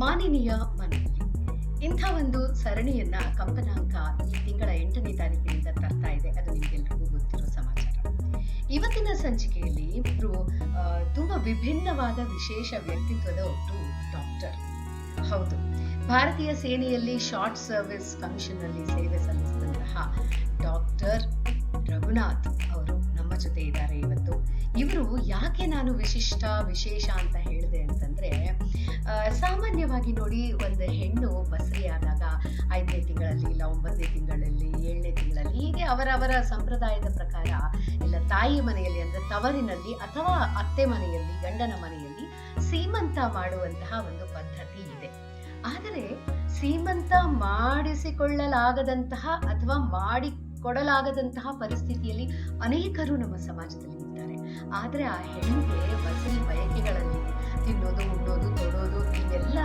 ಮಾನಿನಿಯ ಮನವಿ ಇಂಥ ಒಂದು ಸರಣಿಯನ್ನ ಕಂಪನಾಂಕ ಈ ತಿಂಗಳ 8ನೇ ತಾರೀಕಿನಿಂದ ತರ್ತಾ ಇದೆ. ಅದು ನಿಮ್ಗೆಲ್ರಿಗೂ ಗೊತ್ತಿರೋ ಸಮಾಚಾರ. ಇವತ್ತಿನ ಸಂಚಿಕೆಯಲ್ಲಿ ಇಬ್ರು ತುಂಬಾ ವಿಭಿನ್ನವಾದ ವಿಶೇಷ ವ್ಯಕ್ತಿತ್ವದ ಒಬ್ರು ಡಾಕ್ಟರ್. ಹೌದು, ಭಾರತೀಯ ಸೇನೆಯಲ್ಲಿ ಶಾರ್ಟ್ ಸರ್ವಿಸ್ ಕಮಿಷನ್ ನಲ್ಲಿ ಸೇವೆ ಸಲ್ಲಿಸಿದಂತಹ ಡಾಕ್ಟರ್ ರಘುನಾಥ್ ಅವರು ನಮ್ಮ ಜೊತೆ ಇದ್ದಾರೆ ಇವತ್ತು. ಇವರು ಯಾಕೆ ನಾನು ವಿಶೇಷ ಅಂತ ಹೇಳಿದೆ ಅಂತಂದ್ರೆ, ಸಾಮಾನ್ಯವಾಗಿ ನೋಡಿ, ಒಂದು ಹೆಣ್ಣು ಬಸರಿಯಾದಾಗ 5ನೇ ತಿಂಗಳಲ್ಲಿ, ಇಲ್ಲ 9ನೇ ತಿಂಗಳಲ್ಲಿ, 7ನೇ ತಿಂಗಳಲ್ಲಿ, ಹೀಗೆ ಅವರವರ ಸಂಪ್ರದಾಯದ ಪ್ರಕಾರ ಇಲ್ಲ ತಾಯಿ ಮನೆಯಲ್ಲಿ ಅಂದ್ರೆ ತವರಿನಲ್ಲಿ ಅಥವಾ ಅತ್ತೆ ಮನೆಯಲ್ಲಿ, ಗಂಡನ ಮನೆಯಲ್ಲಿ ಸೀಮಂತ ಮಾಡುವಂತಹ ಒಂದು ಪದ್ಧತಿ ಇದೆ. ಆದರೆ ಸೀಮಂತ ಮಾಡಿಸಿಕೊಳ್ಳಲಾಗದಂತಹ ಅಥವಾ ಮಾಡಿಕೊಡಲಾಗದಂತಹ ಪರಿಸ್ಥಿತಿಯಲ್ಲಿ ಅನೇಕರು ನಮ್ಮ ಸಮಾಜದಲ್ಲಿ ಇದ್ದಾರೆ. ಆದ್ರೆ ಆ ಹೆಣ್ಣಿಗೆ ಬಸರಿ ಬಯಕೆಗಳಲ್ಲಿ ತಿನ್ನೋದು, ಉಣ್ಣೋದು, ತೊಡೋದು, ಇವೆಲ್ಲ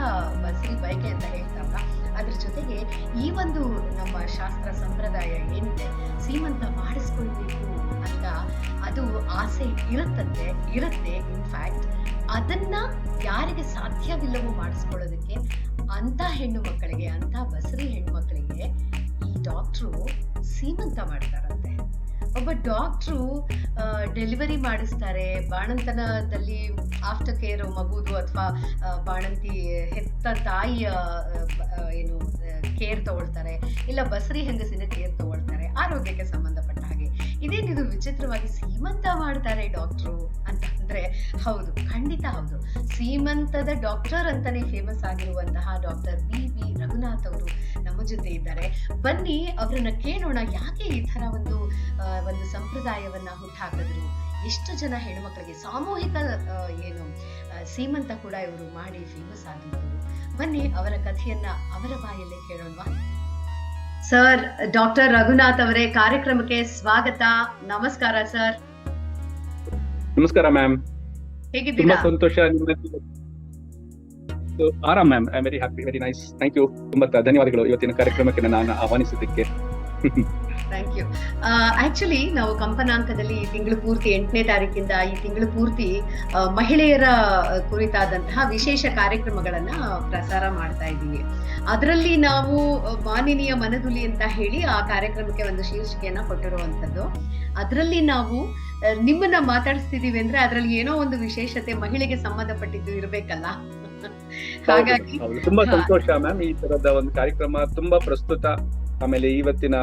ಬಸರಿ ಬಯಕೆ ಅಂತ ಹೇಳ್ತಾರಲ್ಲ, ಅದ್ರ ಜೊತೆಗೆ ಈ ಒಂದು ನಮ್ಮ ಶಾಸ್ತ್ರ ಸಂಪ್ರದಾಯ ಏನಿದೆ, ಸೀಮಂತ ಮಾಡಿಸ್ಕೊಳ್ಬೇಕು ಅಂತ ಅದು ಆಸೆ ಇರುತ್ತೆ. ಇನ್ಫ್ಯಾಕ್ಟ್ ಅದನ್ನ ಯಾರಿಗೆ ಸಾಧ್ಯವಿಲ್ಲವೋ ಮಾಡಿಸ್ಕೊಳ್ಳೋದಕ್ಕೆ ಅಂತ ಹೆಣ್ಣು ಮಕ್ಕಳಿಗೆ, ಅಂತ ಬಸರಿ ಹೆಣ್ಣು ಮಕ್ಕಳಿಗೆ ಈ ಡಾಕ್ಟ್ರು ಸೀಮಂತ ಮಾಡ್ತಾರಂತೆ. ಒಬ್ಬ ಡಾಕ್ಟ್ರು ಡೆಲಿವರಿ ಮಾಡಿಸ್ತಾರೆ. ಬಾಣಂತನದಲ್ಲಿ ಆಫ್ಟರ್ ಕೇರ್ ಮಗುದು ಅಥವಾ ಬಾಣಂತಿ ಹೆತ್ತ ತಾಯಿಯ ಕೇರ್ ತಗೊಳ್ತಾರೆ, ಇಲ್ಲ ಬಸರಿ ಹೆಂಗಸಿನ ಕೇರ್ ತಗೊಳ್ತಾರೆ, ಆರೋಗ್ಯಕ್ಕೆ ಸಂಬಂಧಪಟ್ಟ ಹಾಗೆ. ಇದೇನಿದು ವಿಚಿತ್ರವಾಗಿ ಸೀಮಂತ ಮಾಡ್ತಾರೆ ಡಾಕ್ಟ್ರು ಅಂತಂದ್ರೆ, ಹೌದು, ಖಂಡಿತ ಹೌದು. ಸೀಮಂತದ ಡಾಕ್ಟರ್ ಅಂತಾನೆ ಫೇಮಸ್ ಆಗಿರುವಂತಹ ಡಾಕ್ಟರ್ ಬಿ ರಘುನಾಥ್ ಅವರು ನಮ್ಮ ಜೊತೆ ಇದ್ದಾರೆ. ಬನ್ನಿ ಅವರನ್ನ ಕೇಳೋಣ, ಯಾಕೆ ಈ ತರ ಒಂದು ಸಂಪ್ರದಾಯವನ್ನ ಹುಟ್ಟಾಕಿದ್ರು, ಎಷ್ಟು ಜನ ಹೆಣ್ಮಕ್ಳಿಗೆ ಸಾಮೂಹಿಕ ಸೀಮಂತ ಕೂಡ ಇವರು ಮಾಡಿ ಫೇಮಸ್ ಆಗಿದ್ರು. ಬನ್ನಿ ಅವರ ಕಥೆಯನ್ನ ಅವರ ಬಾಯಲ್ಲೇ ಕೇಳೋಣ. ಸರ್, ಡಾಕ್ಟರ್ ರಘುನಾಥ್ ಅವರೇ, ಕಾರ್ಯಕ್ರಮಕ್ಕೆ ಸ್ವಾಗತ. ನಮಸ್ಕಾರ ಸರ್. ನಮಸ್ಕಾರ ಮ್ಯಾಮ್, ಹೇಗಿದ್ದೀರಾ? ತುಂಬಾ ಸಂತೋಷ. ಆರಾಮ್ ma'am, I am very happy, very nice, thank you. ತುಂಬಾ ಧನ್ಯವಾದಗಳು ಇವತ್ತಿನ ಕಾರ್ಯಕ್ರಮಕ್ಕೆ ನಾನು ಆಹ್ವಾನಿಸಿದ್ದಕ್ಕೆ. Thank you. ಆಕ್ಚುಲಿ ನಾವು ಕಂಪನಾಂಕದಲ್ಲಿ ಈ ತಿಂಗಳು ಪೂರ್ತಿ 8ನೇ ತಾರೀಕಿಂದ ಈ ತಿಂಗಳು ಪೂರ್ತಿ ಮಹಿಳೆಯರ ಕುರಿತಾದಂತಹ ವಿಶೇಷ ಕಾರ್ಯಕ್ರಮಗಳನ್ನ ಪ್ರಸಾರ ಮಾಡ್ತಾ ಇದ್ದೀವಿ. ಅದರಲ್ಲಿ ನಾವು ಮಾನಿನಿಯ ಮನದುಲಿ ಅಂತ ಹೇಳಿ ಆ ಕಾರ್ಯಕ್ರಮಕ್ಕೆ ಒಂದು ಶೀರ್ಷಿಕೆಯನ್ನ ಕೊಟ್ಟಿರುವಂತದ್ದು. ಅದರಲ್ಲಿ ನಾವು ನಿಮ್ಮನ್ನ ಮಾತಾಡಿಸ್ತಿದೀವಿ ಅಂದ್ರೆ ಅದರಲ್ಲಿ ಏನೋ ಒಂದು ವಿಶೇಷತೆ ಮಹಿಳೆಗೆ ಸಂಬಂಧಪಟ್ಟಿದ್ದು ಇರ್ಬೇಕಲ್ಲ. ಹಾಗಾಗಿ ತುಂಬಾ ಸಂತೋಷ ಮ್ಯಾಮ್. ಈ ತರದ ಒಂದು ಕಾರ್ಯಕ್ರಮ ತುಂಬಾ ಪ್ರಸ್ತುತ. ಆಮೇಲೆ ಇವತ್ತಿನ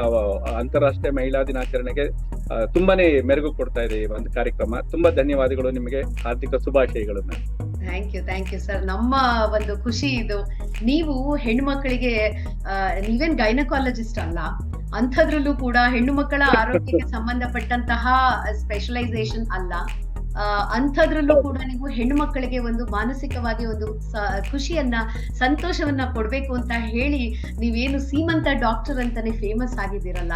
ಅಂತಾರಾಷ್ಟ್ರೀಯ ಮಹಿಳಾ ದಿನಾಚರಣೆಗೆ ತುಂಬಾನೇ ಮೆರುಗು ಕೊಡ್ತಾ ಇದೆ ಈ ಒಂದು ಕಾರ್ಯಕ್ರಮ. ತುಂಬಾ ಧನ್ಯವಾದಗಳು ನಿಮಗೆ, ಹಾರ್ದಿಕ ಶುಭಾಶಯಗಳು ಮ್ಯಾಮ್. Thank you sir. ನಮ್ಮ ಒಂದು ಖುಷಿ ಇದು. ನೀವು ಹೆಣ್ಮಕ್ಳಿಗೆ ನೀವೇನ್ ಗೈನಕಾಲಜಿಸ್ಟ್ ಅಲ್ಲ, ಅಂಥದ್ರಲ್ಲೂ ಕೂಡ ಹೆಣ್ಣು ಮಕ್ಕಳ ಆರೋಗ್ಯಕ್ಕೆ ಸಂಬಂಧಪಟ್ಟಂತಹ ಸ್ಪೆಷಲೈಸೇಷನ್ ಅಲ್ಲ, ಅಂಥದ್ರಲ್ಲೂ ಕೂಡ ನೀವು ಹೆಣ್ಣು ಮಕ್ಕಳಿಗೆ ಒಂದು ಮಾನಸಿಕವಾಗಿ ಒಂದು ಖುಷಿಯನ್ನ, ಸಂತೋಷವನ್ನ ಕೊಡ್ಬೇಕು ಅಂತ ಹೇಳಿ ನೀವೇನು ಸೀಮಂತ ಡಾಕ್ಟರ್ ಅಂತಾನೆ ಫೇಮಸ್ ಆಗಿದ್ದೀರಲ್ಲ,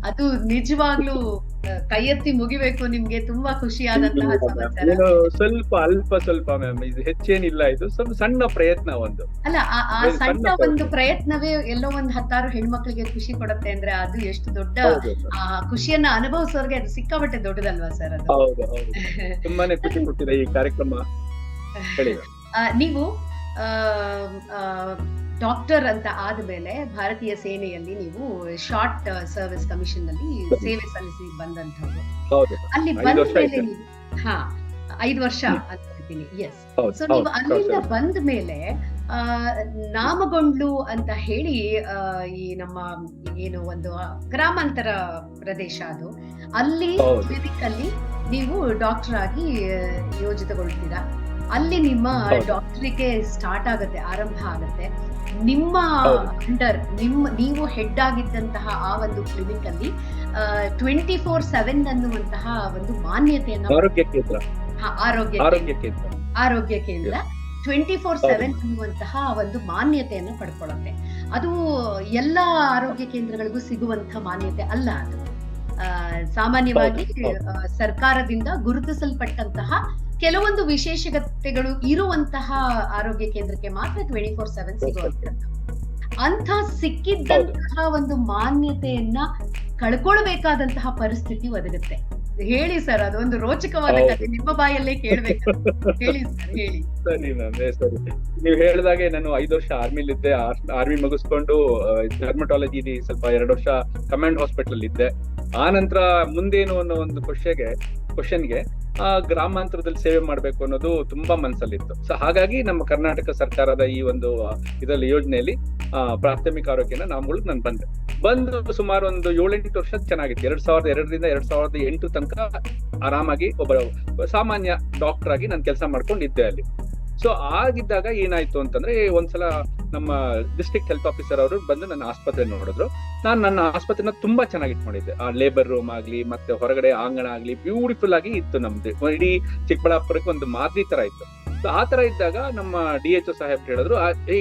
ಅದು ನಿಜವಾಗ್ಲೂ ಕೈ ಎತ್ತಿ ಮುಗಿಬೇಕು ನಿಮ್ಗೆ. ತುಂಬಾ ಖುಷಿಯಾದಂತಹ ಸಮಾಚಾರ. ಸ್ವಲ್ಪ ಮ್ಯಾಮ್, ಇದು ಹೆಚ್ಚೇನಿಲ್ಲ, ಇದು ಸ್ವಲ್ಪ ಸಣ್ಣ ಪ್ರಯತ್ನ. ಅಲ್ಲ, ಆ ಸಣ್ಣ ಒಂದು ಪ್ರಯತ್ನವೇ ಎಲ್ಲೋ ಒಂದು 10 ಹೆಣ್ಮಕ್ಳಿಗೆ ಖುಷಿ ಕೊಡುತ್ತೆ ಅಂದ್ರೆ ಅದು ಎಷ್ಟು ದೊಡ್ಡ ಖುಷಿಯನ್ನ ಅನುಭವಿಸೋರ್ಗೆ ಅದು ಸಿಕ್ಕಾಪಟ್ಟೆ ದೊಡ್ಡದಲ್ವಾ ಸರ್? ಅದು ತುಂಬಾನೇ ಖುಷಿ ಕೊಟ್ಟಿದೆ ಈ ಕಾರ್ಯಕ್ರಮ. ನೀವು ಡಾಕ್ಟರ್ ಅಂತ ಆದ್ಮೇಲೆ ಭಾರತೀಯ ಸೇನೆಯಲ್ಲಿ ನೀವು ಶಾರ್ಟ್ ಸರ್ವಿಸ್ ಕಮಿಷನ್ ನಲ್ಲಿ ಸೇವೆ ಸಲ್ಲಿಸಿ ಬಂದಂತವ್ರು. ಅಲ್ಲಿ ಬಂದ ಮೇಲೆ ನೀವು 5 ವರ್ಷ ಅಂತ ಹೇಳ್ತೀನಿ. ಎಸ್. ಸೊ ನೀವು ಅಲ್ಲಿಂದ ಬಂದ ಮೇಲೆ ನಾಮಗೊಂಡ್ಲು ಅಂತ ಹೇಳಿ ಈ ನಮ್ಮ ಏನು ಒಂದು ಗ್ರಾಮಾಂತರ ಪ್ರದೇಶ, ಅದು ಅಲ್ಲಿ ಕ್ಲಿನಿಕ್ ಅಲ್ಲಿ ನೀವು ಡಾಕ್ಟರ್ ಆಗಿ ಯೋಜಿತಗೊಳ್ತೀರಾ. ಅಲ್ಲಿ ನಿಮ್ಮ ಡಾಕ್ಟರಿಗೆ ಸ್ಟಾರ್ಟ್ ಆಗತ್ತೆ, ಆರಂಭ ಆಗತ್ತೆ. ನಿಮ್ಮ ಅಂಡರ್ ನೀವು ಹೆಡ್ ಆಗಿದ್ದಂತಹ ಆ ಒಂದು ಕ್ಲಿನಿಕ್ ಅಲ್ಲಿ 24/7 ಅನ್ನುವಂತಹ ಒಂದು ಮಾನ್ಯತೆಯನ್ನ, ಆರೋಗ್ಯ ಕೇಂದ್ರ 24/7 ಅನ್ನುವಂತಹ ಒಂದು ಮಾನ್ಯತೆಯನ್ನು ಪಡ್ಕೊಳ್ಳುತ್ತೆ. ಅದು ಎಲ್ಲ ಆರೋಗ್ಯ ಕೇಂದ್ರಗಳಿಗೂ ಸಿಗುವಂತಹ ಮಾನ್ಯತೆ ಅಲ್ಲ. ಅದು ಸಾಮಾನ್ಯವಾಗಿ ಸರ್ಕಾರದಿಂದ ಗುರುತಿಸಲ್ಪಟ್ಟಂತಹ ಕೆಲವೊಂದು ವಿಶೇಷತೆಗಳು ಇರುವಂತಹ ಆರೋಗ್ಯ ಕೇಂದ್ರಕ್ಕೆ ಮಾತ್ರ 24/7 ಸಿಗುವಂತದ್ದು. ಅಂತ ಸಿಕ್ಕಿದ್ದಂತಹ ಒಂದು ಮಾನ್ಯತೆಯನ್ನ ಕಳ್ಕೊಳ್ಬೇಕಾದಂತಹ ಪರಿಸ್ಥಿತಿ ಒದಗುತ್ತೆ. ಹೇಳಿ ಸರ್, ಅದೊಂದು ರೋಚಕವಾದ ಹೌದು. ಕಥೆ, ನಿಮ್ಮ ಬಾಯಲ್ಲೇ ಕೇಳ್ಬೇಕು. ಹೇಳಿ ಸರ್, ಹೇಳಿ. ಸರಿ ಸರಿ. ನೀವ್ ಹೇಳ್ದಾಗೆ ನಾನು 5 ವರ್ಷ ಆರ್ಮಿಲಿದ್ದೆ. ಆರ್ಮಿ ಮುಗಿಸ್ಕೊಂಡು ಡರ್ಮಟಾಲಜಿ ಸ್ವಲ್ಪ 2 ವರ್ಷ ಕಮಾಂಡ್ ಹಾಸ್ಪಿಟಲ್ ಇದ್ದೆ. ಆ ನಂತರ ಮುಂದೇನು ಅನ್ನೋ ಒಂದು ಕ್ವಶನ್ಗೆ ಗ್ರಾಮಾಂತರದಲ್ಲಿ ಸೇವೆ ಮಾಡ್ಬೇಕು ಅನ್ನೋದು ತುಂಬಾ ಮನಸ್ಸಲ್ಲಿತ್ತು. ಸೊ ಹಾಗಾಗಿ ನಮ್ಮ ಕರ್ನಾಟಕ ಸರ್ಕಾರದ ಈ ಒಂದು ಇದರಲ್ಲಿ ಯೋಜನೆಯಲ್ಲಿ ಪ್ರಾಥಮಿಕ ಆರೋಗ್ಯನ ನಾನು ಬಂದು ಸುಮಾರು ಒಂದು 7-8 ವರ್ಷ ಚೆನ್ನಾಗಿತ್ತು. 2002ರಿಂದ 2008 ತನಕ ಆರಾಮಾಗಿ ಒಬ್ಬ ಸಾಮಾನ್ಯ ಡಾಕ್ಟರ್ ಆಗಿ ನಾನು ಕೆಲಸ ಮಾಡ್ಕೊಂಡಿದ್ದೆ ಅಲ್ಲಿ. ಸೊ ಆಗಿದ್ದಾಗ ಏನಾಯ್ತು ಅಂತಂದ್ರೆ, ಒಂದ್ಸಲ ನಮ್ಮ ಡಿಸ್ಟ್ರಿಕ್ಟ್ ಹೆಲ್ತ್ ಆಫೀಸರ್ ಅವರು ಬಂದು ನನ್ನ ಆಸ್ಪತ್ರೆ ನೋಡಿದ್ರು. ನಾನು ನನ್ನ ಆಸ್ಪತ್ರೆನ ತುಂಬಾ ಚೆನ್ನಾಗಿ ಇಟ್ಕೊಂಡಿದ್ದೆ. ಆ ಲೇಬರ್ ರೂಮ್ ಆಗ್ಲಿ, ಮತ್ತೆ ಹೊರಗಡೆ ಆಂಗಣ ಆಗ್ಲಿ ಬ್ಯೂಟಿಫುಲ್ ಆಗಿ ಇತ್ತು. ನಮ್ದು ಇಡೀ ಚಿಕ್ಕಬಳ್ಳಾಪುರಕ್ಕೆ ಒಂದು ಮಾದರಿ ತರ ಇತ್ತು. ಸೊ ಆ ತರ ಇದ್ದಾಗ ನಮ್ಮ DHO ಸಾಹೇಬ್ ಹೇಳಿದ್ರು,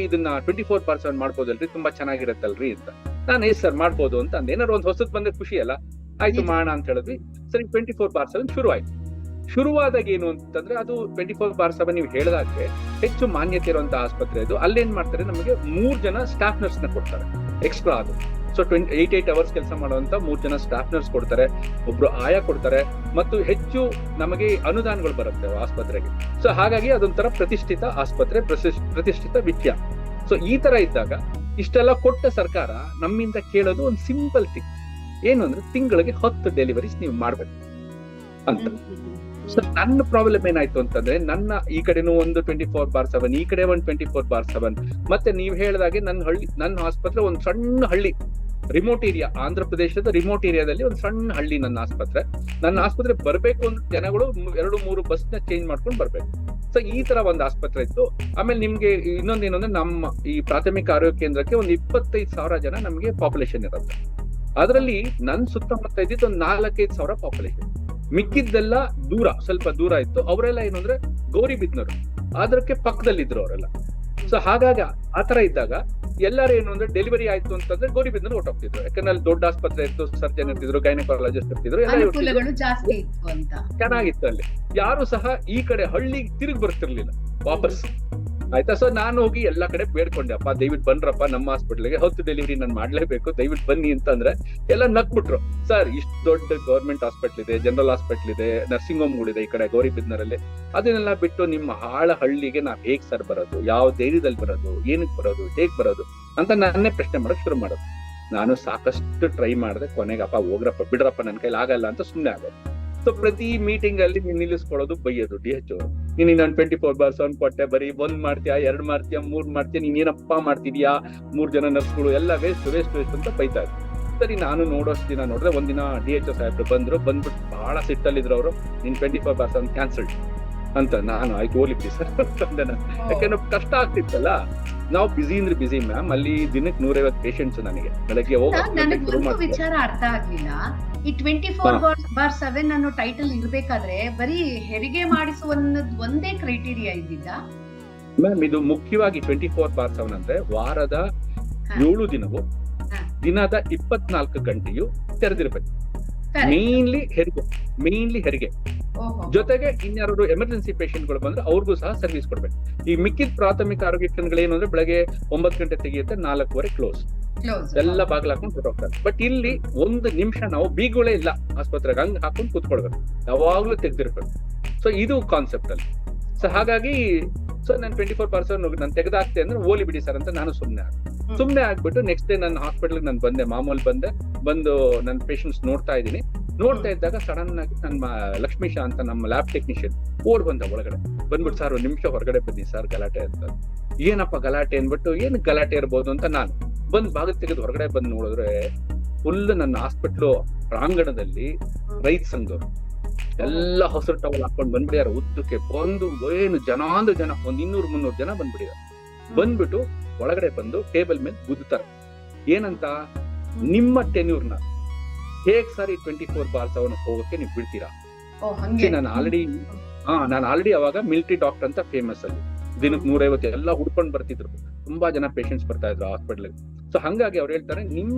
ಇದನ್ನ 24/7 ಮಾಡ್ಬೋದಲ್ರಿ, ತುಂಬಾ ಚೆನ್ನಾಗಿರತ್ತಲ್ರಿ ಅಂತ. ನಾನು ಸರ್ ಮಾಡ್ಬೋದು ಅಂತ ಅಂದೆ. ಏನಾದ್ರು ಒಂದು ಹೊಸದ್ ಬಂದ್ರೆ ಖುಷಿ ಅಲ್ಲ, ಆಯ್ತು ಮಾಡೋಣ ಅಂತ ಹೇಳಿದ್ವಿ. ಸರಿ 24/7 ಶುರು ಆಯ್ತು. ಶುರುವಾದಾಗ ಏನು ಅಂತಂದ್ರೆ, ಅದು 24/7 ನೀವು ಹೇಳಿದಾಗೆ ಹೆಚ್ಚು ಮಾನ್ಯತೆ ಇರುವಂತಹ ಆಸ್ಪತ್ರೆ ಇದು. ಅಲ್ಲೇನ್ ಮಾಡ್ತಾರೆ, ನಮಗೆ 3 ಜನ ಸ್ಟಾಫ್ ನರ್ಸ್ ನ ಕೊಡ್ತಾರೆ ಎಕ್ಸ್ಟ್ರಾ. ಅದು ಸೊ 8 ಅವರ್ಸ್ ಕೆಲಸ ಮಾಡುವಂತ 3 ಜನ ಸ್ಟಾಫ್ ನರ್ಸ್ ಕೊಡ್ತಾರೆ, ಒಬ್ರು ಆಯಾ ಕೊಡ್ತಾರೆ, ಮತ್ತು ಹೆಚ್ಚು ನಮಗೆ ಅನುದಾನಗಳು ಬರುತ್ತೆ ಆಸ್ಪತ್ರೆಗೆ. ಸೊ ಹಾಗಾಗಿ ಅದೊಂಥರ ಪ್ರತಿಷ್ಠಿತ ಆಸ್ಪತ್ರೆ, ಪ್ರತಿಷ್ಠಿತ ವಿಷಯ. ಸೊ ಈ ತರ ಇದ್ದಾಗ ಇಷ್ಟೆಲ್ಲ ಕೊಟ್ಟ ಸರ್ಕಾರ ನಮ್ಮಿಂದ ಕೇಳೋದು ಒಂದು ಸಿಂಪಲ್ ಥಿಂಗ್ ಏನು ಅಂದ್ರೆ, ತಿಂಗಳಿಗೆ 10 ಡೆಲಿವರೀಸ್ ನೀವು ಮಾಡ್ಬೇಕು ಅಂತ. ಸೊ ನನ್ನ ಪ್ರಾಬ್ಲಮ್ ಏನಾಯ್ತು ಅಂತಂದ್ರೆ, ನನ್ನ ಈ ಕಡೆನೂ ಒಂದು 24/7, ಈ ಕಡೆ ಒಂದು 24/7. ಮತ್ತೆ ನೀವ್ ಹೇಳಿದಾಗೆ ನನ್ನ ಆಸ್ಪತ್ರೆ ಒಂದು ಸಣ್ಣ ಹಳ್ಳಿ, ರಿಮೋಟ್ ಏರಿಯಾ, ಆಂಧ್ರ ಪ್ರದೇಶದ ರಿಮೋಟ್ ಏರಿಯಾದಲ್ಲಿ ಒಂದು ಸಣ್ಣ ಹಳ್ಳಿ ನನ್ನ ಆಸ್ಪತ್ರೆ ಬರ್ಬೇಕು ಅಂದ್ರೆ ಜನಗಳು 2-3 ಬಸ್ ನ ಚೇಂಜ್ ಮಾಡ್ಕೊಂಡು ಬರ್ಬೇಕು. ಸೊ ಈ ತರ ಒಂದು ಆಸ್ಪತ್ರೆ ಇತ್ತು. ಆಮೇಲೆ ನಿಮ್ಗೆ ಇನ್ನೊಂದೇನು ಅಂದ್ರೆ, ನಮ್ಮ ಈ ಪ್ರಾಥಮಿಕ ಆರೋಗ್ಯ ಕೇಂದ್ರಕ್ಕೆ ಒಂದು 25,000 ಜನ ನಮಗೆ ಪಾಪ್ಯುಲೇಷನ್ ಇರುತ್ತೆ. ಅದರಲ್ಲಿ ನನ್ ಸುತ್ತಮುತ್ತ ಇದ್ದಿದ್ದು ಒಂದು 4-5,000 ಪಾಪ್ಯುಲೇಷನ್. ಮಿಕ್ಕಿದ್ದೆಲ್ಲ ಸ್ವಲ್ಪ ದೂರ ಇತ್ತು. ಅವರೆಲ್ಲ ಏನು ಅಂದ್ರೆ ಗೌರಿಬಿದ್ನೂರು, ಅದಕ್ಕೆ ಪಕ್ಕದಲ್ಲಿದ್ರು ಅವರೆಲ್ಲ. ಸೊ ಹಾಗಾಗಿ ಆತರ ಇದ್ದಾಗ ಎಲ್ಲರೂ ಏನು ಅಂದ್ರೆ, ಡೆಲಿವರಿ ಆಯ್ತು ಅಂತಂದ್ರೆ ಗೌರಿಬಿದ್ನೂರು ಹೊರಟೋಗ್ತಿದ್ರು. ಯಾಕಂದ್ರೆ ಅಲ್ಲಿ ದೊಡ್ಡ ಆಸ್ಪತ್ರೆ ಇತ್ತು, ಸರ್ಜನ್ ಇರ್ತಿದ್ರು, ಗೈನಕಾಲಜಿಸ್ಟ್ ಇರ್ತಿದ್ರು, ಅನುಕೂಲಗಳು ಜಾಸ್ತಿ ಇತ್ತು ಅಂತ ಚೆನ್ನಾಗಿತ್ತು ಅಲ್ಲಿ. ಯಾರು ಸಹ ಈ ಕಡೆ ಹಳ್ಳಿಗೆ ತಿರುಗಿ ಬರ್ತಿರ್ಲಿಲ್ಲ ವಾಪಸ್. ಆಯ್ತಾ? ಸೊ ನಾನು ಹೋಗಿ ಎಲ್ಲಾ ಕಡೆ ಬೇಡ್ಕೊಂಡೆ, ಅಪ್ಪ ದಯವಿಟ್ಟು ಬನ್ರಪ್ಪ ನಮ್ಮ ಹಾಸ್ಪಿಟ್ಲಿಗೆ, 10 ಡೆಲಿವರಿ ನಾನು ಮಾಡ್ಲೇಬೇಕು, ದಯವಿಟ್ಟು ಬನ್ನಿ ಅಂತಂದ್ರೆ ಎಲ್ಲ ನಕ್ಬಿಟ್ರು. ಸರ್, ಇಷ್ಟು ದೊಡ್ಡ ಗವರ್ಮೆಂಟ್ ಹಾಸ್ಪಿಟ್ಲ್ ಇದೆ, ಜನರಲ್ ಹಾಸ್ಪಿಟ್ಲ್ ಇದೆ, ನರ್ಸಿಂಗ್ ಹೋಮ್ಗಳಿದೆ ಈ ಕಡೆ ಗೌರಿಬಿದ್ನೂರಲ್ಲಿ, ಅದನ್ನೆಲ್ಲ ಬಿಟ್ಟು ನಿಮ್ಮ ಹಳ್ಳಿಗೆ ನಾವ್ ಹೇಗ್ ಸರ್ ಬರೋದು, ಯಾವ ಧೈರ್ಯದಲ್ಲಿ ಬರೋದು, ಏನಕ್ಕೆ ಬರೋದು, ಹೇಗ್ ಬರೋದು ಅಂತ ನನ್ನೇ ಪ್ರಶ್ನೆ ಮಾಡಕ್ ಶುರು ಮಾಡೋದು. ನಾನು ಸಾಕಷ್ಟು ಟ್ರೈ ಮಾಡಿದೆ. ಕೊನೆಗೆ ಅಪ್ಪ ಹೋಗ್ರಪ್ಪ, ಬಿಡ್ರಪ್ಪ, ನನ್ನ ಕೈಲಿ ಆಗಲ್ಲ ಅಂತ ಸುಮ್ಮನೆ ಆಗೋದು. ಸೊ ಪ್ರತಿ ಮೀಟಿಂಗ್ ಅಲ್ಲಿ ನಿಲ್ಲಿಸ್ಕೊಳ್ಳೋದು, ಬೈಯೋದು DHO, ನೀನ್ 24/7 ಕೊಟ್ಟೆ, ಬರೀ 1 ಮಾಡ್ತೀಯಾ, 2 ಮಾಡ್ತೀಯಾ, 3 ಮಾಡ್ತೀಯಾ, ನೀನ್ ಏನಪ್ಪ ಮಾಡ್ತಿದ್ಯಾ, 3 ಜನ ನರ್ಸ್ಗಳು ಎಲ್ಲ ವೇಸ್ಟ್ ಅಂತ ಬೈತಾ ಇದ್ರು. ಸರಿ, ನಾನು ನೋಡೋಷ್ಟು ದಿನ ನೋಡಿದ್ರೆ, ಒಂದಿನ DHO ಸಾಹೇಬ್ರು ಬಂದ್ಬಿಟ್ಟು ಬಹಳ ಸಿಟ್ಟಲ್ಲಿದ್ರು ಅವರು. ನೀನ್ 24/7 ಕ್ಯಾನ್ಸಲ್ಡ್ ಅಂತ. ನಾನು ಆಯ್ತು ಹೋಗ್ಲಿ ಬಿಡಿ ಸರ್ ಅಂದೆ ನಾನು. ಯಾಕಂದ್ರೆ ಕಷ್ಟ ಆಗ್ತಿತ್ತಲ್ಲ, ನಾವು ಬಿಸಿ ಮ್ಯಾಮ್. ಅಲ್ಲಿ ದಿನಕ್ಕೆ 150 ಪೇಷಂಟ್ಸ್. ನನಗೆ ಬೆಳಗ್ಗೆ ಹೋಗಿ ವಿಚಾರ ಅರ್ಥ ಆಗ್ಲಿಲ್ಲ. ಈ 24/7 ಅನ್ನೋ ಟೈಟಲ್ ಇರ್ಬೇಕಾದ್ರೆ ಬರೀ ಹೆರಿಗೆ ಮಾಡಿಸುವ ಒಂದೇ ಕ್ರೈಟೀರಿಯಾ ಇದ್ದಿದ್ದ ಮ್ಯಾಮ್? ಇದು ಮುಖ್ಯವಾಗಿ 24/7 ಅಂದ್ರೆ ವಾರದ 7 ದಿನವೂ ದಿನದ 24 ಗಂಟೆಯು ತೆರೆದಿರ್ಬೇಕು. ಮೇನ್ಲಿ ಹೆರಿಗೆ ಜೊತೆಗೆ ಇನ್ಯಾರು ಎಮರ್ಜೆನ್ಸಿ ಪೇಷಂಟ್ ಗಳು ಬಂದ್ರೆ ಅವ್ರಿಗೂ ಸಹ ಸರ್ವಿಸ್ ಕೊಡ್ಬೇಕು. ಈ ಮಿಕ್ಕಿದ ಪ್ರಾಥಮಿಕ ಆರೋಗ್ಯ ಕೇಂದ್ರಗಳು ಏನು ಅಂದ್ರೆ, ಬೆಳಗ್ಗೆ 9 ಗಂಟೆ ತೆಗೆಯುತ್ತೆ, 4:15 ಕ್ಲೋಸ್, ಎಲ್ಲ ಬಾಗಿಲು ಹಾಕೊಂಡು ಹೊರಟೋಗ್ತಾರೆ. ಬಟ್ ಇಲ್ಲಿ 1 ನಿಮಿಷ ನಾವು ಬೀಗುಗಳೇ ಇಲ್ಲ ಆಸ್ಪತ್ರೆಗೆ, ಹಂಗ್ ಹಾಕೊಂಡು ಕೂತ್ಕೊಳ್ಬೇಕು, ಯಾವಾಗ್ಲೂ ತೆಗ್ದಿರ್ಬೇಕು. ಸೊ ಇದು ಕಾನ್ಸೆಪ್ಟ್ ಅಲ್ಲಿ. ಸೊ ಹಾಗಾಗಿ ನಾನು 24/7 ನಾನು ತೆಗೆದಾಕ್ತೆ ಅಂದ್ರೆ ಓಲಿ ಬಿಡಿ ಸರ್ ಅಂತ ನಾನು ಸುಮ್ನೆ ಆಗ್ಬಿಟ್ಟು ನೆಕ್ಸ್ಟ್ ಡೇ ನನ್ನ ಹಾಸ್ಪಿಟಲ್ ನಾನು ಬಂದು ನನ್ನ ಪೇಷಂಟ್ಸ್ ನೋಡ್ತಾ ಇದ್ದಾಗ ಸಡನ್ ಆಗಿ ನನ್ನ ಲಕ್ಷ್ಮೀಶಾ ಅಂತ ನಮ್ಮ ಲ್ಯಾಬ್ ಟೆಕ್ನಿಷಿಯನ್ ಬಂದ ಒಳಗಡೆ ಬಂದ್ಬಿಟ್ಟು, ಸರ್ 1 ನಿಮಿಷ ಹೊರಗಡೆ ಬನ್ನಿ ಸರ್, ಗಲಾಟೆ ಅಂತ. ಏನಪ್ಪ ಗಲಾಟೆ ಅನ್ಬಿಟ್ಟು, ಏನ್ ಗಲಾಟೆ ಇರ್ಬೋದು ಅಂತ ನಾನು ಬಾಗಿಲು ತೆಗೆದು ಹೊರಗಡೆ ಬಂದು ನೋಡಿದ್ರೆ, ಫುಲ್ ನನ್ನ ಹಾಸ್ಪಿಟ್ಲು ಪ್ರಾಂಗಣದಲ್ಲಿ ರೈತ ಸಂಘದವ್ರು ಎಲ್ಲ ಹಸಿರು ಟವಲ್ ಹಾಕೊಂಡು ಬಂದ್ಬಿಡ್ಯಾರ. ಉದ್ದಕ್ಕೆ ಏನು ಜನ ಅಂದ್ರೆ ಜನ, 200-300 ಜನ ಬಂದ್ಬಿಟ್ಟು ಒಳಗಡೆ ಬಂದು ಟೇಬಲ್ ಮೇಲೆ ಗುದ್ದುತ್ತಾರೆ. ಏನಂತ, ನಿಮ್ಮ ಟೆನ್ಯೂರ್ನ ಹೇಗ್ ಸರ್ ಈ 24/7 ಹೋಗಕ್ಕೆ ನೀವು ಬಿಡ್ತೀರಾ? ನಾನು ಆಲ್ರೆಡಿ ಅವಾಗ ಮಿಲಿಟರಿ ಡಾಕ್ಟರ್ ಅಂತ ಫೇಮಸ್ ಅಲ್ಲಿ. ದಿನಕ್ಕೆ 150 ಎಲ್ಲ ಹುಡ್ಕೊಂಡು ಬರ್ತಿದ್ರು, ತುಂಬಾ ಜನ ಪೇಷಂಟ್ಸ್ ಬರ್ತಾ ಇದ್ರು ಹಾಸ್ಪಿಟಲ್. ಸೊ ಹಂಗಾಗಿ ಅವ್ರು ಹೇಳ್ತಾರೆ,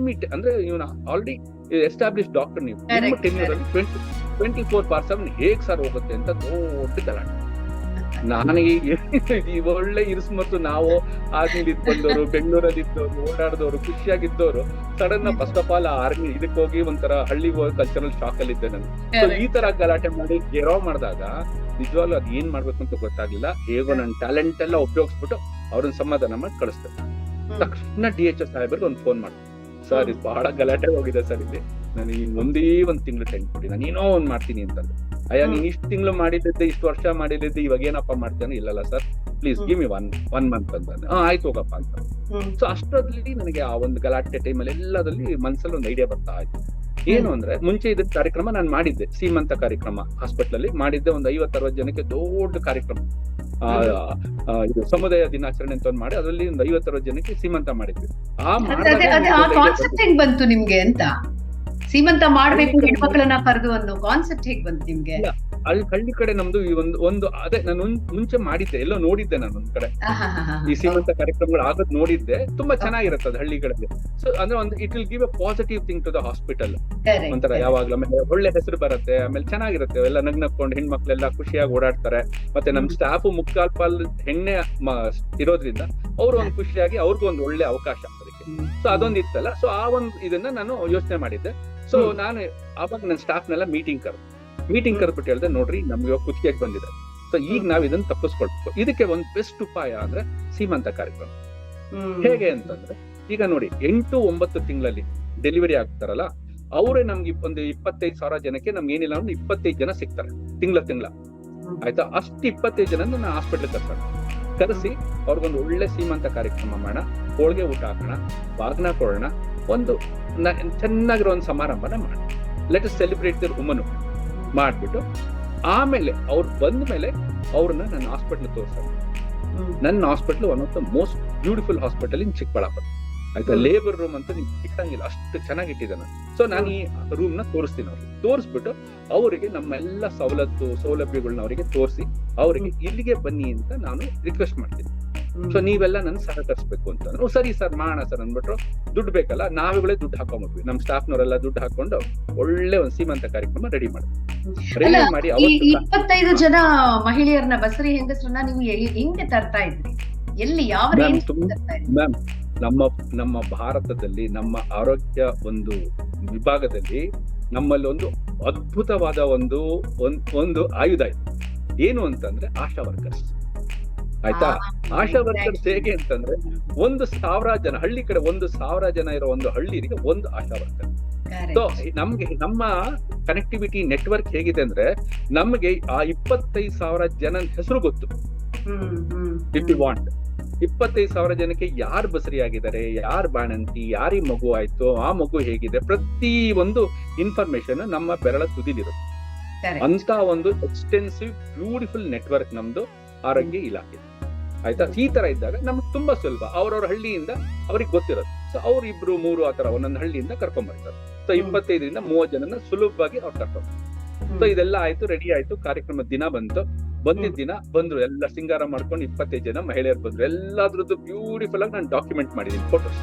ಅಂದ್ರೆ ಇವನ ಆಲ್ರೆಡಿ ಎಸ್ಟಾಬ್ಲಿಷ್ ಡಾಕ್ಟರ್, ನೀವು ನಿಮ್ಮ ಟೆನ್ಯೂರ್ ಅಲ್ಲಿ 24/7 ಹೇಗ್ ಸರ್ ಹೋಗುತ್ತೆ ಅಂತ ದೊಡ್ಡ ಗಲಾಟೆ. ನನಗೆ ಈ ಒಳ್ಳೆ ಇರಿಸು ಮತ್ತು ನಾವು ಆರ್ಮಿಲಿ ಬಂದವರು, ಬೆಂಗಳೂರಲ್ಲಿ ಇದ್ದವರು, ಓಡಾಡಿದವರು, ಖುಷಿಯಾಗಿದ್ದವರು sudden first of all army ಇದಕ್ಕೆ ಹೋಗಿ ಒಂಥರ ಹಳ್ಳಿ ಕಲ್ಚರಲ್ ಶಾಕ್ ಅಲ್ಲಿ ಇದ್ದೆ ನಾನು. So ಈ ತರ ಗಲಾಟೆ ಮಾಡಿ ಗೆರಾವ್ ಮಾಡಿದಾಗ ನಿಜವಾಗ್ಲೂ ಅದ್ ಏನ್ ಮಾಡ್ಬೇಕು ಅಂತ ಗೊತ್ತಾಗ್ಲಿಲ್ಲ. ಹೇಗೋ ನನ್ನ ಟ್ಯಾಲೆಂಟ್ ಎಲ್ಲ ಉಪಯೋಗಿಸ್ಬಿಟ್ಟು ಅವ್ರನ್ನ ಸಮಾಧಾನ ಮಾಡಿ ಕಳಿಸ್ತೇನೆ. ತಕ್ಷಣ DHS ಸಾಹೇಬರಿಗೆ ಒಂದು ಫೋನ್ ಮಾಡಿ, ಸರ್ ಇದು ಬಹಳ ಗಲಾಟೆ ಹೋಗಿದೆ ಸರ್, ಇಲ್ಲಿ ನನಗೆ ಒಂದೇ ಒಂದ್ ತಿಂಗಳು ಟೈಮ್ ಕೊಡಿ, ನಾನು ಏನೋ ಒಂದ್ ಮಾಡ್ತೀನಿ ಅಂತಂದ್ರೆ. ಅಯ್ಯ ನೀನ್ ಇಷ್ಟು ತಿಂಗಳು ಮಾಡಿದ್ದೆ, ಇಷ್ಟು ವರ್ಷ ಮಾಡಿದ್ದೆ, ಇವಾಗ ಏನಪ್ಪ ಮಾಡ್ತೇನೆ? ಇಲ್ಲಲ್ಲ sir, please give me one month ಅಂತ. ಆಯ್ತು ಹೋಗಪ್ಪ ಅಂತ. ಸೊ ಅಷ್ಟರಲ್ಲಿ ನನಗೆ ಆ ಒಂದು ಗಲಾಟೆ ಟೈಮಲ್ಲಿ ಎಲ್ಲದಲ್ಲಿ ಮನ್ಸಲ್ಲಿ ಒಂದು ಐಡಿಯಾ ಬರ್ತಾ ಇತ್ತು. ಏನು ಅಂದ್ರೆ, ಮುಂಚೆ ಇದ್ದ ಕಾರ್ಯಕ್ರಮ ನಾನು ಮಾಡಿದ್ದೆ, ಸೀಮಂತ ಕಾರ್ಯಕ್ರಮ ಹಾಸ್ಪಿಟಲ್ ಅಲ್ಲಿ ಮಾಡಿದ್ದೆ. ಒಂದು 50-60 ಜನಕ್ಕೆ ದೊಡ್ಡ ಕಾರ್ಯಕ್ರಮ, ಇದು ಸಮುದಾಯ ದಿನಾಚರಣೆ ಅಂತ ಮಾಡಿ ಅದರಲ್ಲಿ ಒಂದು 50-60 ಜನಕ್ಕೆ ಸೀಮಂತ ಮಾಡಿದ್ವಿ. ಆ ಕಾನ್ಸೆಪ್ಟ್ ಹೆಂಗ್ ಬಂತು ನಿಮ್ಗೆ ಅಂತ? ಸೀಮಂತ ಮಾಡ್ಬೇಕು ಹೆಣ್ಮಕ್ಳನ್ನ ಕರೆದು ಅನ್ನೋ ಕಾನ್ಸೆಪ್ಟ್ ಹೇಗ್ ಬಂತು ನಿಮ್ಗೆ? ಅಲ್ಲಿ ಹಳ್ಳಿ ಕಡೆ ನಮ್ದು ಈ ಒಂದು ಅದೇ ನಾನು ಮುಂಚೆ ಮಾಡಿದ್ದೆ, ಎಲ್ಲೋ ನೋಡಿದ್ದೆ ನಾನು ಒಂದ್ ಕಡೆ ಈ ಸೀಮಂತ ಕಾರ್ಯಕ್ರಮಗಳು ಆಗೋದ್ ನೋಡಿದ್ದೆ. ತುಂಬಾ ಚೆನ್ನಾಗಿರುತ್ತೆ ಅದು ಹಳ್ಳಿಗಳಲ್ಲಿ. ಸೊ ಅಂದ್ರೆ ಒಂದು it will give a positive thing to the hospital. ಒಂಥರ ಯಾವಾಗ್ಲೂ ಆಮೇಲೆ ಒಳ್ಳೆ ಹೆಸರು ಬರುತ್ತೆ, ಆಮೇಲೆ ಚೆನ್ನಾಗಿರುತ್ತೆ. ಎಲ್ಲ ನಗ್ನಕ್ಕೊಂಡು ಹೆಣ್ಮಕ್ಳೆಲ್ಲ ಖುಷಿಯಾಗಿ ಓಡಾಡ್ತಾರೆ. ಮತ್ತೆ ನಮ್ ಸ್ಟಾಫ್ ಮುಕ್ಕಾಲ್ ಪಾಲ್ ಹೆಣ್ಣೆ ಇರೋದ್ರಿಂದ ಅವ್ರು ಒಂದು ಖುಷಿಯಾಗಿ ಅವ್ರಿಗೂ ಒಂದು ಒಳ್ಳೆ ಅವಕಾಶ ಅದಕ್ಕೆ. ಸೊ ಅದೊಂದು ಇತ್ತಲ್ಲ. ಸೊ ಆ ಒಂದು ಇದನ್ನ ನಾನು ಯೋಚನೆ ಮಾಡಿದ್ದೆ. ಸೊ ನಾನು ಆವಾಗ ನನ್ನ ಸ್ಟಾಫ್ನೆಲ್ಲ ಮೀಟಿಂಗ್ ಕರೆದ್ಬಿಟ್ಟು ಹೇಳ್ದೆ, ನೋಡ್ರಿ ನಮ್ಗೆ ಇವಾಗ ಕುತ್ತಿಗೆಗೆ ಬಂದಿದೆ. ಸೊ ಈಗ ನಾವ್ ಇದನ್ನ ತಪ್ಪಿಸ್ಕೊಳ್ಬೇಕು. ಇದಕ್ಕೆ ಒಂದು ಬೆಸ್ಟ್ ಉಪಾಯ ಅಂದ್ರೆ ಸೀಮಂತ ಕಾರ್ಯಕ್ರಮ. ಹೇಗೆ ಅಂತಂದ್ರೆ, ಈಗ ನೋಡಿ 8-9 ತಿಂಗಳಲ್ಲಿ ಡೆಲಿವರಿ ಆಗ್ತಾರಲ್ಲ, ಅವರೇ ನಮ್ಗೆ ಒಂದು 25,000 ಜನಕ್ಕೆ ನಮ್ಗೆ ಏನಿಲ್ಲ ಅಂದ್ರೆ 25 ಜನ ಸಿಗ್ತಾರೆ ತಿಂಗಳ. ಆಯ್ತಾ? ಅಷ್ಟು 25 ಜನ ನಾನು ಹಾಸ್ಪಿಟ್ಲ್ ಕರೆಸಿ ಅವ್ರಿಗೊಂದು ಒಳ್ಳೆ ಸೀಮಂತ ಕಾರ್ಯಕ್ರಮ ಮಾಡೋಣ, ಹೋಳಿಗೆ ಊಟ ಹಾಕೋಣ, ಬಾಗ್ನ ಕೊಡೋಣ, ಒಂದು ಚೆನ್ನಾಗಿರೋ ಒಂದು ಸಮಾರಂಭನ ಮಾಡೋಣ. Let us celebrate their woman ಮಾಡ್ಬಿಟ್ಟು ಆಮೇಲೆ ಅವ್ರು ಬಂದ ಮೇಲೆ ಅವ್ರನ್ನ ನನ್ನ ಹಾಸ್ಪಿಟ್ಲ್ ತೋರಿಸೋದು. ನನ್ನ hospital one of the most beautiful hospital in Chikkaballapur. ಆಯ್ತಾ? ಲೇಬರ್ ರೂಮ್ ಅಂತ ನಿಮ್ಗೆ ಇಟ್ಟಂಗಿಲ್ಲ, ಅಷ್ಟು ಚೆನ್ನಾಗಿಟ್ಟಿದ್ದೆ ನಾನು. ಸೊ ನಾನು ಈ ರೂಮ್ ನ ತೋರಿಸ್ತೀನಿ. ಅವ್ರಿಗೆ ತೋರಿಸ್ಬಿಟ್ಟು ಅವರಿಗೆ ನಮ್ಮೆಲ್ಲ ಸೌಲಭ್ಯಗಳನ್ನ ಅವರಿಗೆ ತೋರಿಸಿ ಅವರಿಗೆ ಇಲ್ಲಿಗೆ ಬನ್ನಿ ಅಂತ ನಾನು ರಿಕ್ವೆಸ್ಟ್ ಮಾಡ್ತೀನಿ. ಸೊ ನೀವೆಲ್ಲ ನನ್ನ ಸಹಕರಿಸ್ಬೇಕು ಅಂತ. ಸರಿ ಸರ್ ಮಾಡೋಣ ಸರ್ ಅಂದ್ಬಿಟ್ರು. ದುಡ್ಡು ಬೇಕಲ್ಲ, ನಾವುಗಳೇ ದುಡ್ಡು ಹಾಕೊಂಡ್ಬಿಟ್ವಿ. ನಮ್ ಸ್ಟಾಫ್ನವರೆಲ್ಲ ದುಡ್ಡು ಹಾಕೊಂಡು ಒಳ್ಳೆ ಒಂದು ಸೀಮಂತ ಕಾರ್ಯಕ್ರಮ ರೆಡಿ ಮಾಡಿ 25 ಜನ ಮಹಿಳೆಯರನ್ನ, ಬಸರಿ ಹೆಂಗಸರನ್ನ ನೀವು ಹೆಂಗೆ ತರ್ತಾ ಇದ್ರಿ? ಎಲ್ಲಿ ಯಾವ ಮ್ಯಾಮ್, ನಮ್ಮ ಭಾರತದಲ್ಲಿ ನಮ್ಮ ಆರೋಗ್ಯ ಒಂದು ವಿಭಾಗದಲ್ಲಿ ನಮ್ಮಲ್ಲಿ ಒಂದು ಅದ್ಭುತವಾದ ಒಂದು ಆಯುಧ ಇದೆ. ಏನು ಅಂತಂದ್ರೆ ಆಶಾ ವರ್ಕರ್ಸ್. ಆಯ್ತಾ? ಆಶಾ ವರ್ಕರ್ಸ್ ಹೇಗೆ ಅಂತಂದ್ರೆ 1,000 ಜನ ಹಳ್ಳಿ ಕಡೆ 1,000 ಜನ ಇರೋ ಒಂದು ಹಳ್ಳಿಗೆ ಒಂದು ಆಶಾ ವರ್ಕರ್. ಸೊ ನಮ್ಗೆ ನಮ್ಮ ಕನೆಕ್ಟಿವಿಟಿ ನೆಟ್ವರ್ಕ್ ಹೇಗಿದೆ ಅಂದ್ರೆ ನಮ್ಗೆ ಆ 25,000 ಜನ ಹೆಸರು ಗೊತ್ತು. ಇಫ್ ಯು ವಾಂಟ್ 25,000 ಜನಕ್ಕೆ ಯಾರು ಬಸರಿ ಆಗಿದ್ದಾರೆ, ಯಾರು ಬಾಣಂತಿ, ಯಾರಿಗೆ ಮಗು ಆಯ್ತು, ಆ ಮಗು ಹೇಗಿದೆ, ಪ್ರತಿ ಒಂದು ಇನ್ಫಾರ್ಮೇಶನ್ ನಮ್ಮ ಬೆರಳ ತುದಿಲಿರುತ್ತೆ. ಅಂತ ಒಂದು ಎಕ್ಸ್ಟೆನ್ಸಿವ್ ಬ್ಯೂಟಿಫುಲ್ ನೆಟ್ವರ್ಕ್ ನಮ್ದು ಆರೋಗ್ಯ ಇಲಾಖೆ. ಆಯ್ತಾ? ಈ ತರ ಇದ್ದಾಗ ನಮ್ಗೆ ತುಂಬಾ ಸುಲಭ. ಅವ್ರವ್ರ ಹಳ್ಳಿಯಿಂದ ಅವ್ರಿಗೆ ಗೊತ್ತಿರೋದು. ಸೊ ಅವ್ರು 2-3 ಆತರ ಒಂದೊಂದು ಹಳ್ಳಿಯಿಂದ ಕರ್ಕೊಂಡ್ ಬರ್ತಾರೆ. ಸೊ 25ರಿಂದ 30 ಜನನ ಸುಲಭವಾಗಿ ಅವ್ರು ಕರ್ಕೊಂಡು. ಸೊ ಇದೆಲ್ಲ ಆಯ್ತು, ರೆಡಿ ಆಯ್ತು. ಕಾರ್ಯಕ್ರಮದ ದಿನ ಬಂದಿದ್ದ ದಿನ ಬಂದ್ರು, ಎಲ್ಲ ಸಿಂಗಾರ ಮಾಡ್ಕೊಂಡು 25 ಜನ ಮಹಿಳೆಯರು ಬಂದ್ರು. ಎಲ್ಲಾದ್ರದ್ದು ಬ್ಯೂಟಿಫುಲ್ ಆಗಿ ನಾನು ಡಾಕ್ಯುಮೆಂಟ್ ಮಾಡಿದೀನಿ, ಫೋಟೋಸ್.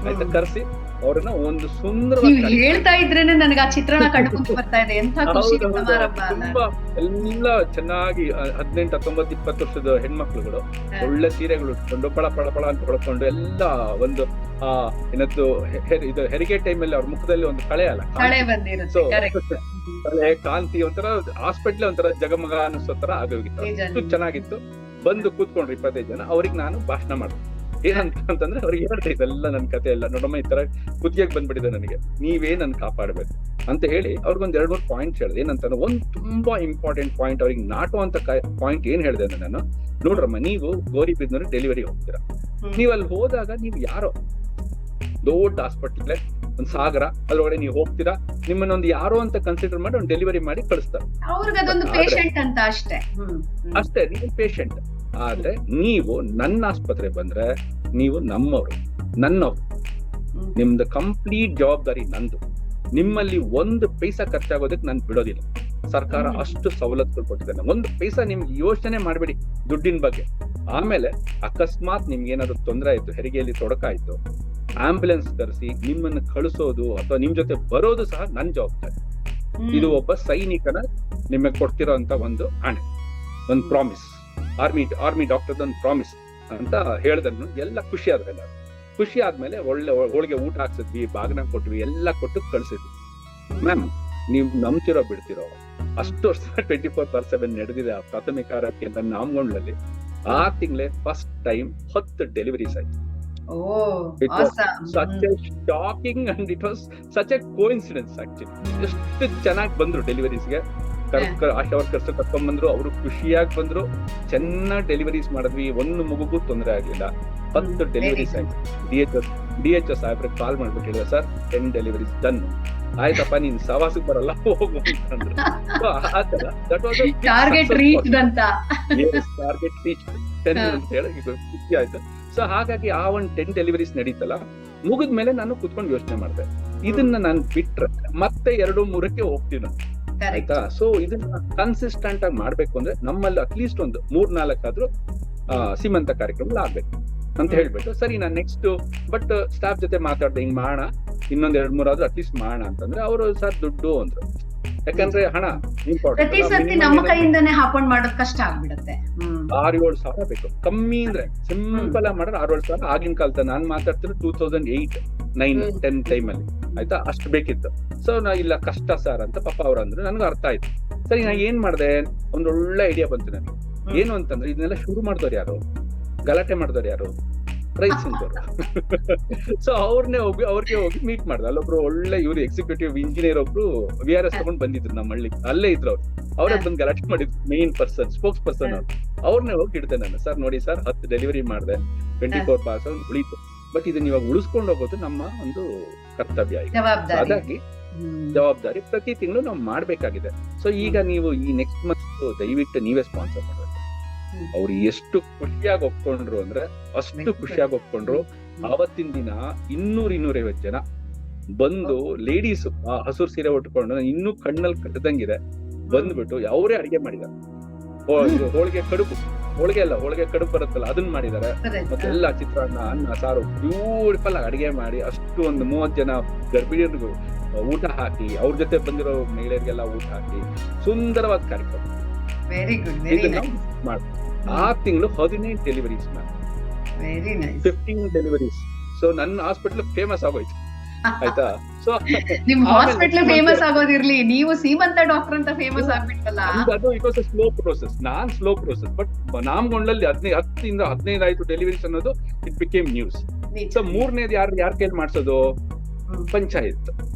ಆಯ್ತಾ? ಕರೆಸಿ ಅವ್ರನ್ನ ಒಂದು ಸುಂದರವಾಗಿ ಹೇಳ್ತಾ ಇದ್ರೇನೆ ನನಗೆ ಆ ಚಿತ್ರಣ ಕಂಡುಕೊಂಡು ಬರ್ತಾ ಇದೆ. ಎಂತ ಖುಷಿ ಸಮಾರಂಭ. ತುಂಬಾ ಎಲ್ಲ ಚೆನ್ನಾಗಿ 18, 19, 20 ವರ್ಷದ ಹೆಣ್ಮಕ್ಳುಗಳು ಒಳ್ಳೆ ಸೀರೆಗಳು ಉಟ್ಕೊಂಡು ಪಳ ಅಂತ ಹೊಡ್ಕೊಂಡು ಎಲ್ಲ ಒಂದು ಏನದ್ದು ಇದು ಹೆರಿಗೆ ಟೈಮ್ ಅಲ್ಲಿ ಅವ್ರ ಮುಖದಲ್ಲಿ ಒಂದು ಕಳೆ ಬಂದಿರುತ್ತೆ. ಕಳೆ ಕಾಂತಿ ಒಂಥರ ಹಾಸ್ಪಿಟ್ಲ್ ಒಂಥರ ಜಗಮಗ ಅನ್ನಿಸೋ ತರ ಆಗೋಗಿತ್ತು. ಅಷ್ಟು ಚೆನ್ನಾಗಿತ್ತು. ಬಂದು ಕೂತ್ಕೊಂಡ್ರು 25 ಜನ. ಅವ್ರಿಗೆ ನಾನು ಭಾಷಣ ಮಾಡಿದೆ. ಏನಂತಂದ್ರೆ ಅವ್ರಿಗೆ ಹೇಳ್ತಾ ಇದೆಲ್ಲ ನನ್ನ ಕತೆ ಎಲ್ಲ ನೋಡಮ್ಮ, ಈ ತರ ಕುತ್ತಿಗೆಗೆ ಬಂದ್ಬಿಟ್ಟಿದೆ ನನಗೆ, ನೀವೇ ನನ್ ಕಾಪಾಡ್ಬೇಕು ಅಂತ ಹೇಳಿ ಅವ್ರಿಗೊಂದ್ 2-3 ಪಾಯಿಂಟ್ಸ್ ಹೇಳಿದೆ. ಏನಂತ ಒಂದು ತುಂಬಾ ಇಂಪಾರ್ಟೆಂಟ್ ಪಾಯಿಂಟ್, ಅವ್ರಿಗೆ ನಾಟುವಂತ ಪಾಯಿಂಟ್ ಏನ್ ಹೇಳಿದೆ ಅಂದ್ರೆ, ನಾನು ನೋಡ್ರಮ್ಮ, ನೀವು ಗೌರಿಬಿದನೂರು ಡೆಲಿವರಿ ಹೋಗ್ತೀರಾ, ನೀವ್ ಅಲ್ಲಿ ಹೋದಾಗ ನೀವು ಯಾರೋ ದೊಡ್ಡ ಹಾಸ್ಪಿಟಲ್ ಒಂದ್ ಸಾಗರ ಅದ್ರೊಳಗಡೆ ನೀವು ಹೋಗ್ತೀರಾ, ನಿಮ್ಮನ್ನೊಂದು ಯಾರೋ ಅಂತ ಕನ್ಸಿಡರ್ ಮಾಡಿ ಒಂದು ಡೆಲಿವರಿ ಮಾಡಿ ಕಳಿಸ್ತಾರೆ. ಅಷ್ಟೇ, ನೀವು ಪೇಷಂಟ್. ಆದ್ರೆ ನೀವು ನನ್ನ ಆಸ್ಪತ್ರೆ ಬಂದ್ರೆ ನೀವು ನನ್ನವ್ರು. ನಿಮ್ದು ಕಂಪ್ಲೀಟ್ ಜವಾಬ್ದಾರಿ ನಂದು. ನಿಮ್ಮಲ್ಲಿ 1 ಪೈಸಾ ಖರ್ಚಾಗೋದಕ್ಕೆ ನಾನು ಬಿಡೋದಿಲ್ಲ. ಸರ್ಕಾರ ಅಷ್ಟು ಸವಲತ್ತುಗಳು ಕೊಟ್ಟಿದ್ದಾನೆ. 1 ಪೈಸಾ ನಿಮ್ಗೆ ಯೋಚನೆ ಮಾಡ್ಬೇಡಿ ದುಡ್ಡಿನ ಬಗ್ಗೆ. ಆಮೇಲೆ ಅಕಸ್ಮಾತ್ ನಿಮ್ಗೆ ಏನಾದ್ರು ತೊಂದರೆ ಆಯ್ತು, ಹೆರಿಗೆಯಲ್ಲಿ ತೊಡಕಾಯ್ತು, ಆಂಬ್ಯುಲೆನ್ಸ್ ಕರೆಸಿ ನಿಮ್ಮನ್ನು ಕಳಿಸೋದು ಅಥವಾ ನಿಮ್ ಜೊತೆ ಬರೋದು ಸಹ ನನ್ ಜವಾಬ್ದಾರಿ. ಇದು ಒಬ್ಬ ಸೈನಿಕನ ನಿಮಗೆ ಕೊಡ್ತಿರೋ ಅಂತ ಒಂದು ಆಣೆ, ಒಂದು ಪ್ರಾಮಿಸ್. ಆರ್ಮಿ ಡಾಕ್ಟರ್ ಒಂದು ಪ್ರಾಮಿಸ್ ಅಂತ ಹೇಳ್ದನ್ನು ಎಲ್ಲ ಖುಷಿ ಆದ್ರಲ್ಲ. ಖುಷಿ ಆದ್ಮೇಲೆ ಒಳ್ಳೆ ಹೋಳಿಗೆ ಊಟ ಹಾಕ್ಸಿದ್ವಿ, ಬಾಗಿನ ಕೊಟ್ವಿ, ಎಲ್ಲ ಕೊಟ್ಟು ಕಳ್ಸಿದ್ವಿ. ಮ್ಯಾಮ್, ನೀವು ನಂಬ್ತಿರೋ ಬಿಡ್ತಿರೋ, ಅಷ್ಟು ವರ್ಷ 24/7 ನಡೆದಿದೆ ಆ ಪ್ರಾಥಮಿಕ ಆರೈಕೆ ನನ್ನ ನಾಮಗೊಂಡ್ಲಲ್ಲಿ. ಆ ತಿಂಗಳೇ ಫಸ್ಟ್ ಟೈಮ್ 10 ಡೆಲಿವರೀಸ್ ಆಯ್ತು. It was such a shocking and it was such a coincidence actually. ಎಷ್ಟು ಚೆನ್ನಾಗಿ ಬಂದ್ರು ಡೆಲಿವರೀಸ್ಗೆ. ಆಶಾ ವರ್ಕರ್ಸ್ ಕರ್ಕೊಂಡ್ ಬಂದ್ರು, ಅವರು ಖುಷಿಯಾಗಿ ಬಂದ್ರು, ಚೆನ್ನಾಗಿ ಡೆಲಿವರೀಸ್ ಮಾಡಿದ್ವಿ, ಒಂದು ಮಗುಗೂ ತೊಂದರೆ ಆಗ್ಲಿಲ್ಲ. 10 ಡೆಲಿವರೀಸ್ ಆಯ್ತು. DHS ಸಾಹೇಬ್ರಿಗೆ ಕಾಲ್ ಮಾಡ್ಬಿಟ್ಟು ಹೇಳಿದ, ಸರ್ 10 ಡೆಲಿವರೀಸ್ ಡನ್, ಆಯ್ತಪ್ಪ ನೀನ್ ಸವಾಸಕ್ಕೆ ಬರಲ್ಲ ಹೋಗು ಅಂತಂದ್ರು. ಆತರ ದಟ್ ವಾಸ್ ಟಾರ್ಗೆಟ್ ರೀಚ್ಡ್ ಅಂತ. ಟಾರ್ಗೆಟ್ ರೀಚ್ಡ್ 10 ಅಂತ ಹೇಳಿ ಇದು ಖುಷಿ ಆಯ್ತು. ಸೊ ಹಾಗಾಗಿ ಆ ಒಂದು 10 ಡೆಲಿವರೀಸ್ ನಡೀತಲ್ಲ, ಮುಗಿದ್ಮೇಲೆ ನಾನು ಕುತ್ಕೊಂಡು ಯೋಚನೆ ಮಾಡಿದೆ, ಇದನ್ನ ನಾನು ಬಿಟ್ರೆ ಮತ್ತೆ 2-3ಕ್ಕೆ ಹೋಗ್ತೀನಿ ನಾನು, ಆಯ್ತಾ. ಸೊ ಇದನ್ನ ಕನ್ಸಿಸ್ಟೆಂಟ್ ಆಗಿ ಮಾಡ್ಬೇಕು ಅಂದ್ರೆ ನಮ್ಮಲ್ಲಿ ಅಟ್ಲೀಸ್ಟ್ ಒಂದು 3-4 ಆದ್ರೂ ಸೀಮಂತ ಕಾರ್ಯಕ್ರಮ ಆಗ್ಬೇಕು ಅಂತ ಹೇಳ್ಬಿಟ್ಟು, ಸರಿ ನಾನು ನೆಕ್ಸ್ಟ್ ಬಟ್ ಸ್ಟಾಫ್ ಜೊತೆ ಮಾತಾಡ್ದೆ, ಹಿಂಗ್ ಮಾಡೋಣ, ಇನ್ನೊಂದ್ 2-3 ಆದ್ರೂ ಅಟ್ಲೀಸ್ಟ್ ಮಾಡೋಣ ಅಂತಂದ್ರೆ ಅವರು ಸರ್ ದುಡ್ಡು ಅಂದ್ರು. ಯಾಕಂದ್ರೆ ಹಣ ಪ್ರತಿ ಸರ್ತಿ ನಮ್ಮ ಕೈಯಿಂದಾನೆ ಹಾಕೊಂಡ್ ಮಾಡೋದ್ ಕಷ್ಟ ಆಗ್ಬಿಡುತ್ತೆ. 6-7 ಸಾವಿರ ಬೇಕು, ಕಮ್ಮಿ ಅಂದ್ರೆ ಸಿಂಪಲ್ ಆಗಿ ಮಾಡಿದ್ರೆ 6-7 ಸಾವಿರ. ಆಗಿನ ಕಾಲದ ನಾನ್ ಮಾತಾಡ್ತಿರೋ 2008-9-10 ಟೈಮ್ ಅಲ್ಲಿ, ಆಯ್ತಾ, ಅಷ್ಟು ಬೇಕಿತ್ತು. ಸೊ ನಾ ಇಲ್ಲ ಕಷ್ಟ ಸರ್ ಅಂತ ಪಾಪ ಅವ್ರು ಅಂದ್ರು, ನನ್ಗೆ ಅರ್ಥ ಆಯ್ತು. ಸರಿ ನಾ ಏನ್ ಮಾಡ್ದೆ, ಒಂದ್ ಒಳ್ಳೆ ಐಡಿಯಾ ಬಂತು ನನಗೆ. ಏನು ಅಂತಂದ್ರೆ ಇದನ್ನೆಲ್ಲ ಶುರು ಮಾಡಿದವ್ರು ಯಾರು, ಗಲಾಟೆ ಮಾಡಿದವ್ರು ಯಾರು, ರೈಟ್ ಸಿಂಗ್ದವ್ರು. ಸೊ ಅವ್ರಿಗೆ ಹೋಗಿ ಮೀಟ್ ಮಾಡ್ದೆ. ಅಲ್ಲೊಬ್ರು ಒಳ್ಳೆ ಇವ್ರು ಎಕ್ಸಿಕ್ಯೂಟಿವ್ ಇಂಜಿನಿಯರ್ ಒಬ್ರು VRS ತಗೊಂಡ್ ಬಂದಿದ್ರು ನಮ್ಮ ಹಳ್ಳಿ, ಅಲ್ಲೇ ಇದ್ರು ಅವ್ರು. ಅವರೇ ಬಂದು ಗಲಾಟೆ ಮಾಡಿದ್ರು, ಮೇನ್ ಪರ್ಸನ್, ಸ್ಪೋಕ್ಸ್ ಪರ್ಸನ್ ಅವ್ರು. ಅವ್ರನ್ನೇ ಹೋಗಿ ಹಿಡ್ದೆ ನಾನು, ಸರ್ ನೋಡಿ ಸರ್ 10 ಡೆಲಿವರಿ ಮಾಡಿದೆ, 24 ಉಳಿತು, ಬಟ್ ಇದನ್ನ ಇವಾಗ ಉಳಿಸ್ಕೊಂಡು ಹೋಗೋದು ನಮ್ಮ ಒಂದು ಕರ್ತವ್ಯ, ಹಾಗಾಗಿ ಜವಾಬ್ದಾರಿ ಪ್ರತಿ ತಿಂಗಳು ನಾವು ಮಾಡ್ಬೇಕಾಗಿದೆ. ಸೊ ಈಗ ನೀವು ಈ ನೆಕ್ಸ್ಟ್ ಮಂತ್ ದಯವಿಟ್ಟು ನೀವೇ ಸ್ಪಾನ್ಸರ್ ಮಾಡಬೇಕು. ಅವ್ರು ಎಷ್ಟು ಖುಷಿಯಾಗಿ ಒಪ್ಕೊಂಡ್ರು ಅಂದ್ರೆ ಅಷ್ಟು ಖುಷಿಯಾಗಿ ಒಪ್ಕೊಂಡ್ರು. ಆವತ್ತಿನ ದಿನ 200-250 ಜನ ಬಂದು, ಲೇಡೀಸ್ ಹಸುರು ಸೀರೆ ಉಟ್ಕೊಂಡು ಇನ್ನೂ ಕಣ್ಣಲ್ಲಿ ಕಟ್ಟದಂಗಿದೆ ಬಂದ್ಬಿಟ್ಟು ಅವರೇ ಅಡಿಗೆ ಮಾಡಿದ್ದಾರೆ. ಹೋಳಿಗೆ ಕಡುಬು ಬರುತ್ತಲ್ಲ, ಅದನ್ನ ಮಾಡಿದ್ದಾರೆ. ಮತ್ತೆ ಎಲ್ಲ ಚಿತ್ರಾನ್ನ, ಅನ್ನ, ಸಾರು ಬ್ಯೂಟಿಫುಲ್ ಆಗಿ ಅಡಿಗೆ ಮಾಡಿ ಅಷ್ಟು ಒಂದು 30 ಜನ ಗರ್ಭಿಣಿಯರಿಗೂ ಊಟ ಹಾಕಿ, ಅವ್ರ ಜೊತೆ ಬಂದಿರೋ ಮಹಿಳೆಯರಿಗೆಲ್ಲ ಊಟ ಹಾಕಿ ಸುಂದರವಾದ ಕಾರ್ಯಕ್ರಮ. Very good. ಆ ತಿಂಗಳು 15 ಡೆಲಿವರೀಸ್, 15 ಡೆಲಿವರೀಸ್. ಸೊ ನನ್ನ ಹಾಸ್ಪಿಟಲ್ ಫೇಮಸ್ ಆಗೋಯ್ತು, ಆಯ್ತಾ. ಸೊ ನಿಮ್ ಹಾಸ್ಪಿಟಲ್ ಫೇಮಸ್ ಆಗೋದಿರ್ಲಿ, ನೀವು ಸೀಮಂತ ಡಾಕ್ಟರ್ ಅಂತ ಫೇಮಸ್ ಆಗ್ಬಿಟ್ಟಲ್ಲ. ಅದು it was a slow process, slow process. But ನಾಮಗೊಂಡ್ಲಲ್ಲಿ 10-15 ಆಯ್ತು ಡೆಲಿವರೀಸ್ ಅನ್ನೋದು, ಇಟ್ ಬಿಕೇಮ್ ನ್ಯೂಸ್. ಸೊ 3ನೇದು ಯಾರ್ ಕೈಲಿ ಮಾಡ್ಸೋದು, ಪಂಚಾಯತ್.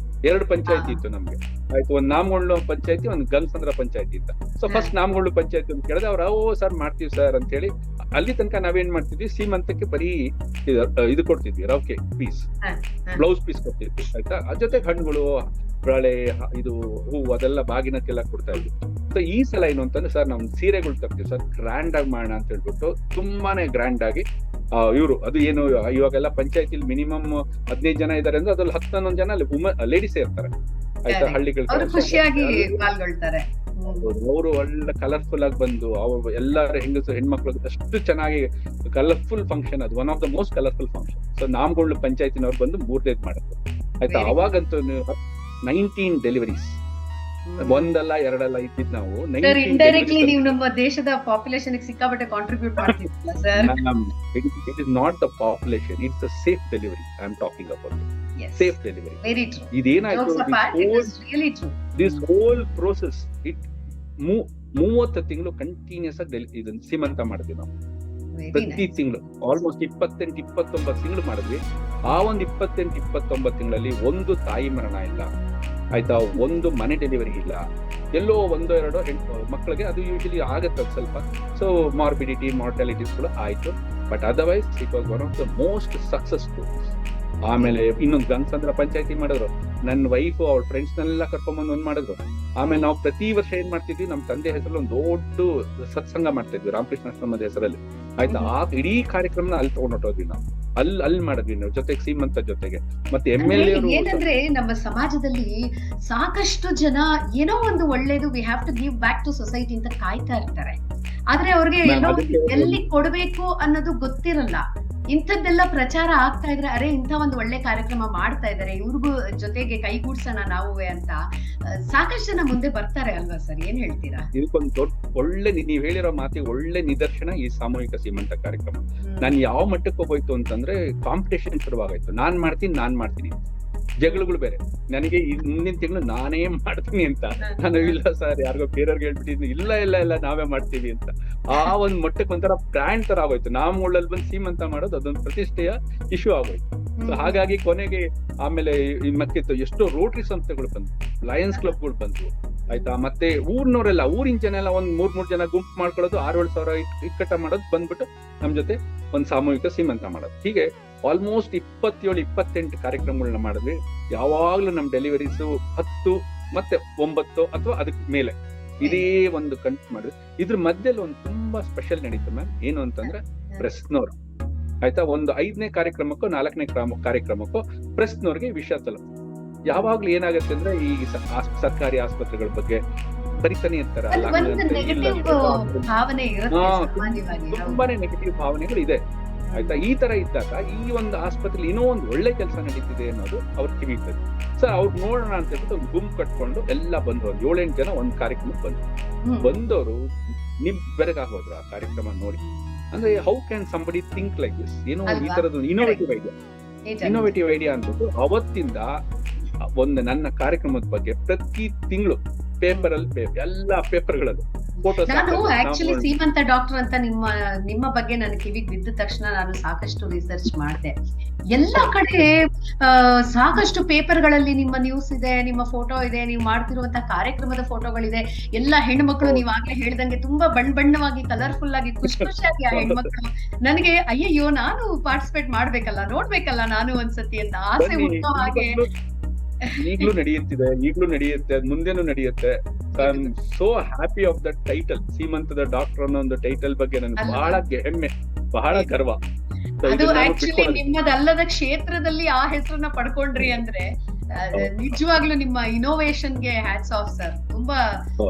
2 ಪಂಚಾಯತಿ ಇತ್ತು ನಮ್ಗೆ, ಆಯ್ತು. ಒಂದ್ ನಾಮಗೊಂಡ್ಲು ಪಂಚಾಯತಿ, ಒಂದ್ ಗಂಗಸಂದ್ರ ಪಂಚಾಯತಿ ಇತ್ತ. ಸೊ ಫಸ್ಟ್ ನಾಮಗೊಂಡ್ಲು ಪಂಚಾಯತಿ ಅಂತ ಕೇಳಿದ್ರೆ ಅವ್ರು ಸರ್ ಮಾಡ್ತೀವಿ ಸರ್ ಅಂತ ಹೇಳಿ, ಅಲ್ಲಿ ತನಕ ನಾವೇನ್ ಮಾಡ್ತಿದ್ವಿ, ಸೀಮಂತಕ್ಕೆ ಬರೀ ಇದು ಕೊಡ್ತಿದ್ವಿ, ರೌಕೆ ಪೀಸ್, ಬ್ಲೌಸ್ ಪೀಸ್ ಕೊಡ್ತಿದ್ವಿ, ಆಯ್ತಾ. ಅದ್ರ ಜೊತೆ ಹಣ್ಣುಗಳು, ಬಳೆ, ಇದು ಹೂವು, ಅದೆಲ್ಲ ಬಾಗಿನಕ್ಕೆಲ್ಲ ಕೊಡ್ತಾ ಇದ್ವಿ. ಸೊ ಈ ಸಲ ಏನು ಅಂತಂದ್ರೆ, ಸರ್ ನಮ್ ಸೀರೆಗಳು ತರ್ತೀವಿ ಸರ್, ಗ್ರ್ಯಾಂಡ್ ಆಗಿ ಮಾಡೋಣ ಅಂತ ಹೇಳ್ಬಿಟ್ಟು ತುಂಬಾನೇ ಗ್ರ್ಯಾಂಡ್ ಆಗಿ ಇವರು ಅದು ಏನು ಇವಾಗೆಲ್ಲ ಪಂಚಾಯತಿಲಿ ಮಿನಿಮಮ್ 15 ಜನ ಇದಾರೆ ಅಂದ್ರೆ ಅದ್ರಲ್ಲಿ 10-11 ಜನ ಅಲ್ಲಿ ಲೇಡೀಸೇ ಇರ್ತಾರೆ, ಆಯ್ತಾ. ಹಳ್ಳಿಗಳು ಖುಷಿಯಾಗಿ ಪಾಲ್ಗೊಳ್ತಾರೆ. ಅವರು ಒಳ್ಳೆ ಕಲರ್ಫುಲ್ ಆಗಿ ಬಂದು ಅವ್ರು ಎಲ್ಲರ ಹೆಣ್ಮಕ್ಳು ಅಷ್ಟು ಚೆನ್ನಾಗಿ ಕಲರ್ಫುಲ್ ಫಂಕ್ಷನ್, ಅದು one of the most colourful function. So Namagondlu ಪಂಚಾಯತಿನವ್ರು ಬಂದು 3ನೇದು ಮಾಡಿದ್ರು, ಆಯ್ತಾ. ಅವಾಗಂತೂ 19 ಡೆಲಿವರೀಸ್, ಒಂದಲ್ಲ ಎರಡಲ್ಲ ಇದ್ದಿದ್ ನಾವು. ಇಂಡೈರೆಕ್ಟ್ಲಿ ನೀವು ನಮ್ಮ ದೇಶದ ಪಾಪ್ಯುಲೇಷನ್ ಸಿಕ್ಕಾಪಟ್ಟೆ ಕಾಂಟ್ರಿಬ್ಯೂಟ್ ಮಾಡ್ತಿದ್ರಲ್ಲ sir. It is not the population, it's the safe delivery I am talking about. Yes. Safe delivery. Very true. ಇದೇನಾಯ್ತು, really true. This whole process, it 30 ತಿಂಗಳು ಕಂಟಿನ್ಯೂಸ್ ಆಗಿ ಇದನ್ನ ಸೀಮಂತ ಮಾಡಿದ್ವಿ ನಾವು. ಪ್ರತಿ ತಿಂಗಳು ಆಲ್ಮೋಸ್ಟ್ 28-29 ತಿಂಗಳು ಮಾಡಿದ್ವಿ. ಆ ಒಂದು 28-29 ತಿಂಗಳಲ್ಲಿ ಒಂದು ತಾಯಿ ಮರಣ ಇಲ್ಲ, ಆಯ್ತಾ. ಒಂದು ಮನೆ ಡೆಲಿವರಿ ಇಲ್ಲ, ಎಲ್ಲೋ 1-2 ಮಕ್ಕಳಿಗೆ ಅದು ಯೂಶಲಿ ಆಗತ್ತೆ ಸ್ವಲ್ಪ. ಸೊ ಮಾರ್ಟಾಲಿಟೀಸ್ ಕೂಡ ಆಯ್ತು, but otherwise it was one of the most successful. ಆಮೇಲೆ ಇನ್ನೊಂದು ಗಂಗಸಂದ್ರ ಪಂಚಾಯತಿ ಮಾಡಿದ್ರು, ನನ್ನ ವೈಫ್ ಅವ್ರ ಫ್ರೆಂಡ್ಸ್ ನೆಲ್ಲ ಕರ್ಕೊಂಡ್ಬಂದು ಒಂದ್ ಮಾಡಿದ್ರು. ಆಮೇಲೆ ನಾವು ಪ್ರತಿ ವರ್ಷ ಏನ್ ಮಾಡ್ತಿದ್ವಿ, ನಮ್ ತಂದೆ ಹೆಸರಲ್ಲಿ ಒಂದು ದೊಡ್ಡ ಸತ್ಸಂಗ ಮಾಡ್ತಿದ್ವಿ ರಾಮಕೃಷ್ಣ ಆಶ್ರಮದ ಹೆಸರಲ್ಲಿ, ಆಯ್ತಾ. ಆ ಇಡೀ ಕಾರ್ಯಕ್ರಮನ ಅಲ್ಲಿ ತಗೊಂಡ್ ಹೊಟ್ಟೋದ್ವಿ ನಾವು, ಅಲ್ಲಿ ಮಾಡಿದ್ವಿ ನಾವು, ಜೊತೆಗೆ ಸೀಮಂತ ಜೊತೆಗೆ. ಮತ್ತೆ MLA ಏನಂದ್ರೆ ನಮ್ಮ ಸಮಾಜದಲ್ಲಿ ಸಾಕಷ್ಟು ಜನ ಏನೋ ಒಂದು ಒಳ್ಳೇದು we have to give back to society ಅಂತ ಕಾಯ್ತಾ ಇರ್ತಾರೆ, ಆದ್ರೆ ಅವ್ರಿಗೆ ಎಲ್ಲಿ ಕೊಡ್ಬೇಕು ಅನ್ನೋದು ಗೊತ್ತಿರಲ್ಲ. ಇಂಥದ್ದೆಲ್ಲ ಪ್ರಚಾರ ಆಗ್ತಾ ಇದ್ರೆ, ಅರೆ ಇಂಥ ಒಂದು ಒಳ್ಳೆ ಕಾರ್ಯಕ್ರಮ ಮಾಡ್ತಾ ಇದಾರೆ, ಇವ್ರಿಗೂ ಜೊತೆಗೆ ಕೈಗೂಡ್ಸೋಣ ನಾವುವೇ ಅಂತ ಸಾಕಷ್ಟು ಜನ ಮುಂದೆ ಬರ್ತಾರೆ ಅಲ್ವಾ ಸರ್, ಏನ್ ಹೇಳ್ತೀರಾ? ಇದಕ್ಕೊಂದು ದೊಡ್ಡ ಒಳ್ಳೆ ನೀವ್ ಹೇಳಿರೋ ಮಾತಿಗೆ ಒಳ್ಳೆ ನಿದರ್ಶನ ಈ ಸಾಮೂಹಿಕ ಸೀಮಂತ ಕಾರ್ಯಕ್ರಮ. ನಾನ್ ಯಾವ ಮಟ್ಟಕ್ಕೆ ಹೋಗೋಯ್ತು ಅಂತಂದ್ರೆ ಕಾಂಪಿಟೇಷನ್ ಶುರುವಾಗೋಯ್ತು. ನಾನ್ ಮಾಡ್ತೀನಿ ಜಗಳಗಳು ಬೇರೆ. ನನಗೆ ಮುಂದಿನ ತಿಂಗಳು ನಾನೇ ಮಾಡ್ತೀನಿ ಅಂತ, ನಾನು ಇಲ್ಲ ಸರ್ ಯಾರಿಗೋ ಬೇರೆಯವ್ರಿಗೆ ಹೇಳ್ಬಿಟ್ಟಿದ್ದೀನಿ, ಇಲ್ಲ ನಾವೇ ಮಾಡ್ತೀವಿ ಅಂತ. ಆ ಒಂದ್ ಮಟ್ಟಕ್ಕೆ ಒಂಥರ ಬ್ರ್ಯಾಂಡ್ ತರ ಆಗೋಯ್ತು. ನಾಮಗಳಲ್ಲಿ ಬಂದು ಸೀಮಂತ ಮಾಡೋದು ಅದೊಂದು ಪ್ರತಿಷ್ಠೆಯ ಇಶ್ಯೂ ಆಗೋಯ್ತು. ಸೊ ಹಾಗಾಗಿ ಕೊನೆಗೆ ಆಮೇಲೆ ಮತ್ತೆ ಎಷ್ಟೋ ರೋಟರಿ ಸಂಸ್ಥೆಗಳು ಬಂತು, ಲಯನ್ಸ್ ಕ್ಲಬ್ಗಳು ಬಂತು, ಆಯ್ತಾ. ಮತ್ತೆ ಊರಿನವರೆಲ್ಲ, ಊರಿನ ಜನ ಎಲ್ಲ ಒಂದ್ 3 ಜನ ಗುಂಪು ಮಾಡ್ಕೊಳ್ಳೋದು, 6-7 ಸಾವಿರ ಇಕ್ಕಟ್ಟ ಮಾಡೋದು, ಬಂದ್ಬಿಟ್ಟು ನಮ್ ಜೊತೆ ಒಂದ್ ಸಾಮೂಹಿಕ ಸೀಮಂತ ಮಾಡೋದು. ಹೀಗೆ ಆಲ್ಮೋಸ್ಟ್ 27-28 ಕಾರ್ಯಕ್ರಮಗಳನ್ನ ಮಾಡಿದ್ವಿ. ಯಾವಾಗ್ಲೂ ನಮ್ ಡೆಲಿವರೀಸ್ 10 ಮತ್ತೆ 9 ಅಥವಾ ಅದಕ್ ಮೇಲೆ ಇದೇ ಒಂದು ಕಂಟ್ ಮಾಡಿದ್ವಿ. ಇದ್ರ ಮಧ್ಯದಲ್ಲಿ ಒಂದು ತುಂಬಾ ಸ್ಪೆಷಲ್ ನಡೀತು ಮ್ಯಾಮ್. ಏನು ಅಂತಂದ್ರೆ ಪ್ರೆಸ್ನವ್ರು, ಆಯ್ತಾ, ಒಂದು 5ನೇ ಕಾರ್ಯಕ್ರಮಕ್ಕೋ 4ನೇ ಕಾರ್ಯಕ್ರಮಕ್ಕೋ ಪ್ರೆಸ್ನವ್ರಿಗೆ ವಿಷಯ ತಲುಪ. ಯಾವಾಗ್ಲೂ ಏನಾಗುತ್ತೆ ಅಂದ್ರೆ ಈ ಸರ್ಕಾರಿ ಆಸ್ಪತ್ರೆಗಳ ಬಗ್ಗೆ ಬರಿತಾನೆ ಇರ್ತಾರೆ, ತುಂಬಾನೇ ನೆಗೆಟಿವ್ ಭಾವನೆಗಳು ಇದೆ, ಆಯ್ತಾ. ಈ ತರ ಇದ್ದಾಗ ಈ ಒಂದು ಆಸ್ಪತ್ರೆಯಲ್ಲಿ ಇನ್ನೂ ಒಂದು ಒಳ್ಳೆ ಕೆಲಸ ನಡೀತಿದೆ ಅನ್ನೋದು ಅವ್ರ ಕಿವಿಗ್ತದೆ. ಸರ್ ಅವ್ರು ನೋಡೋಣ ಅಂತ ಹೇಳ್ಬಿಟ್ಟು ಒಂದು ಗುಂಪು ಕಟ್ಕೊಂಡು ಎಲ್ಲ ಬಂದ್ರು, ಒಂದು 7-8 ಜನ ಒಂದ್ ಕಾರ್ಯಕ್ರಮಕ್ಕೆ ಬಂದವರು ಬೆರಗಾಗೋದ್ರು ಆ ಕಾರ್ಯಕ್ರಮ ನೋಡಿ. ಅಂದ್ರೆ how can somebody think like this, ಏನೋ ಈ ತರದ್ದು ಇನ್ನೋವೇಟಿವ್ ಐಡಿಯಾ ಅಂದ್ಬಿಟ್ಟು ಅವತ್ತಿಂದ ಒಂದು ನನ್ನ ಕಾರ್ಯಕ್ರಮದ ಬಗ್ಗೆ ಪ್ರತಿ ತಿಂಗಳು ಪೇಪರ್ ಅಲ್ಲಿ ಎಲ್ಲಾ ಪೇಪರ್ಗಳಲ್ಲೂ ಫೋಟೋಸ್. ನಾನು ಆಕ್ಚುಲಿ ಸೀಮಂತ ಡಾಕ್ಟರ್ ಅಂತ ನಿಮ್ಮ ಬಗ್ಗೆ ನನ್ನ ಕಿವಿಗೆ ಬಿದ್ದ ತಕ್ಷಣ ನಾನು ಸಾಕಷ್ಟು ರಿಸರ್ಚ್ ಮಾಡಿದೆ. ಎಲ್ಲಾ ಕಡೆ ಸಾಕಷ್ಟು ಪೇಪರ್ಗಳಲ್ಲಿ ನಿಮ್ಮ ನ್ಯೂಸ್ ಇದೆ, ನಿಮ್ಮ ಫೋಟೋ ಇದೆ, ನೀವು ಮಾಡ್ತಿರುವಂತಹ ಕಾರ್ಯಕ್ರಮದ ಫೋಟೋಗಳಿದೆ. ಎಲ್ಲಾ ಹೆಣ್ಮಕ್ಳು ನೀವ್ ಆಗ್ಲೇ ಹೇಳ್ದಂಗೆ ತುಂಬಾ ಬಣ್ಣವಾಗಿ ಕಲರ್ಫುಲ್ ಆಗಿ ಖುಷಿಯಾಗಿ ಆ ಹೆಣ್ಮಕ್ಳು. ನನಗೆ ಅಯ್ಯಯ್ಯೋ ನಾನು ಪಾರ್ಟಿಸಿಪೇಟ್ ಮಾಡ್ಬೇಕಲ್ಲ, ನೋಡ್ಬೇಕಲ್ಲ ನಾನು ಒಂದ್ಸತಿ ಅಂತ ಆಸೆ ಹುಟ್ಟೋ ಹಾಗೆ. ಈಗ್ಲೂ ನಡೆಯುತ್ತೆ, ಮುಂದೆನೂ ನಡೆಯುತ್ತೆ. I am so happy of that title, ಸೀಮಂತದ ಡಾಕ್ಟರ್ ಅನ್ನೋ ಒಂದು ಟೈಟಲ್ ಬಗ್ಗೆ ನನಗೆ ಬಹಳ ಹೆಮ್ಮೆ, ಬಹಳ ಗರ್ವ. ಅದು ಆಕ್ಚುಲಿ ನಿಮ್ಮದಲ್ಲದ ಕ್ಷೇತ್ರದಲ್ಲಿ ಆ ಹೆಸರನ್ನ ಪಡ್ಕೊಂಡ್ರಿ ಅಂದ್ರೆ ನಿಜವಾಗ್ಲೂ ನಿಮ್ಮ ಇನೋವೇಷನ್ಗೆ ಹ್ಯಾಟ್ಸ್ ಆಫ್ ಸರ್. ತುಂಬಾ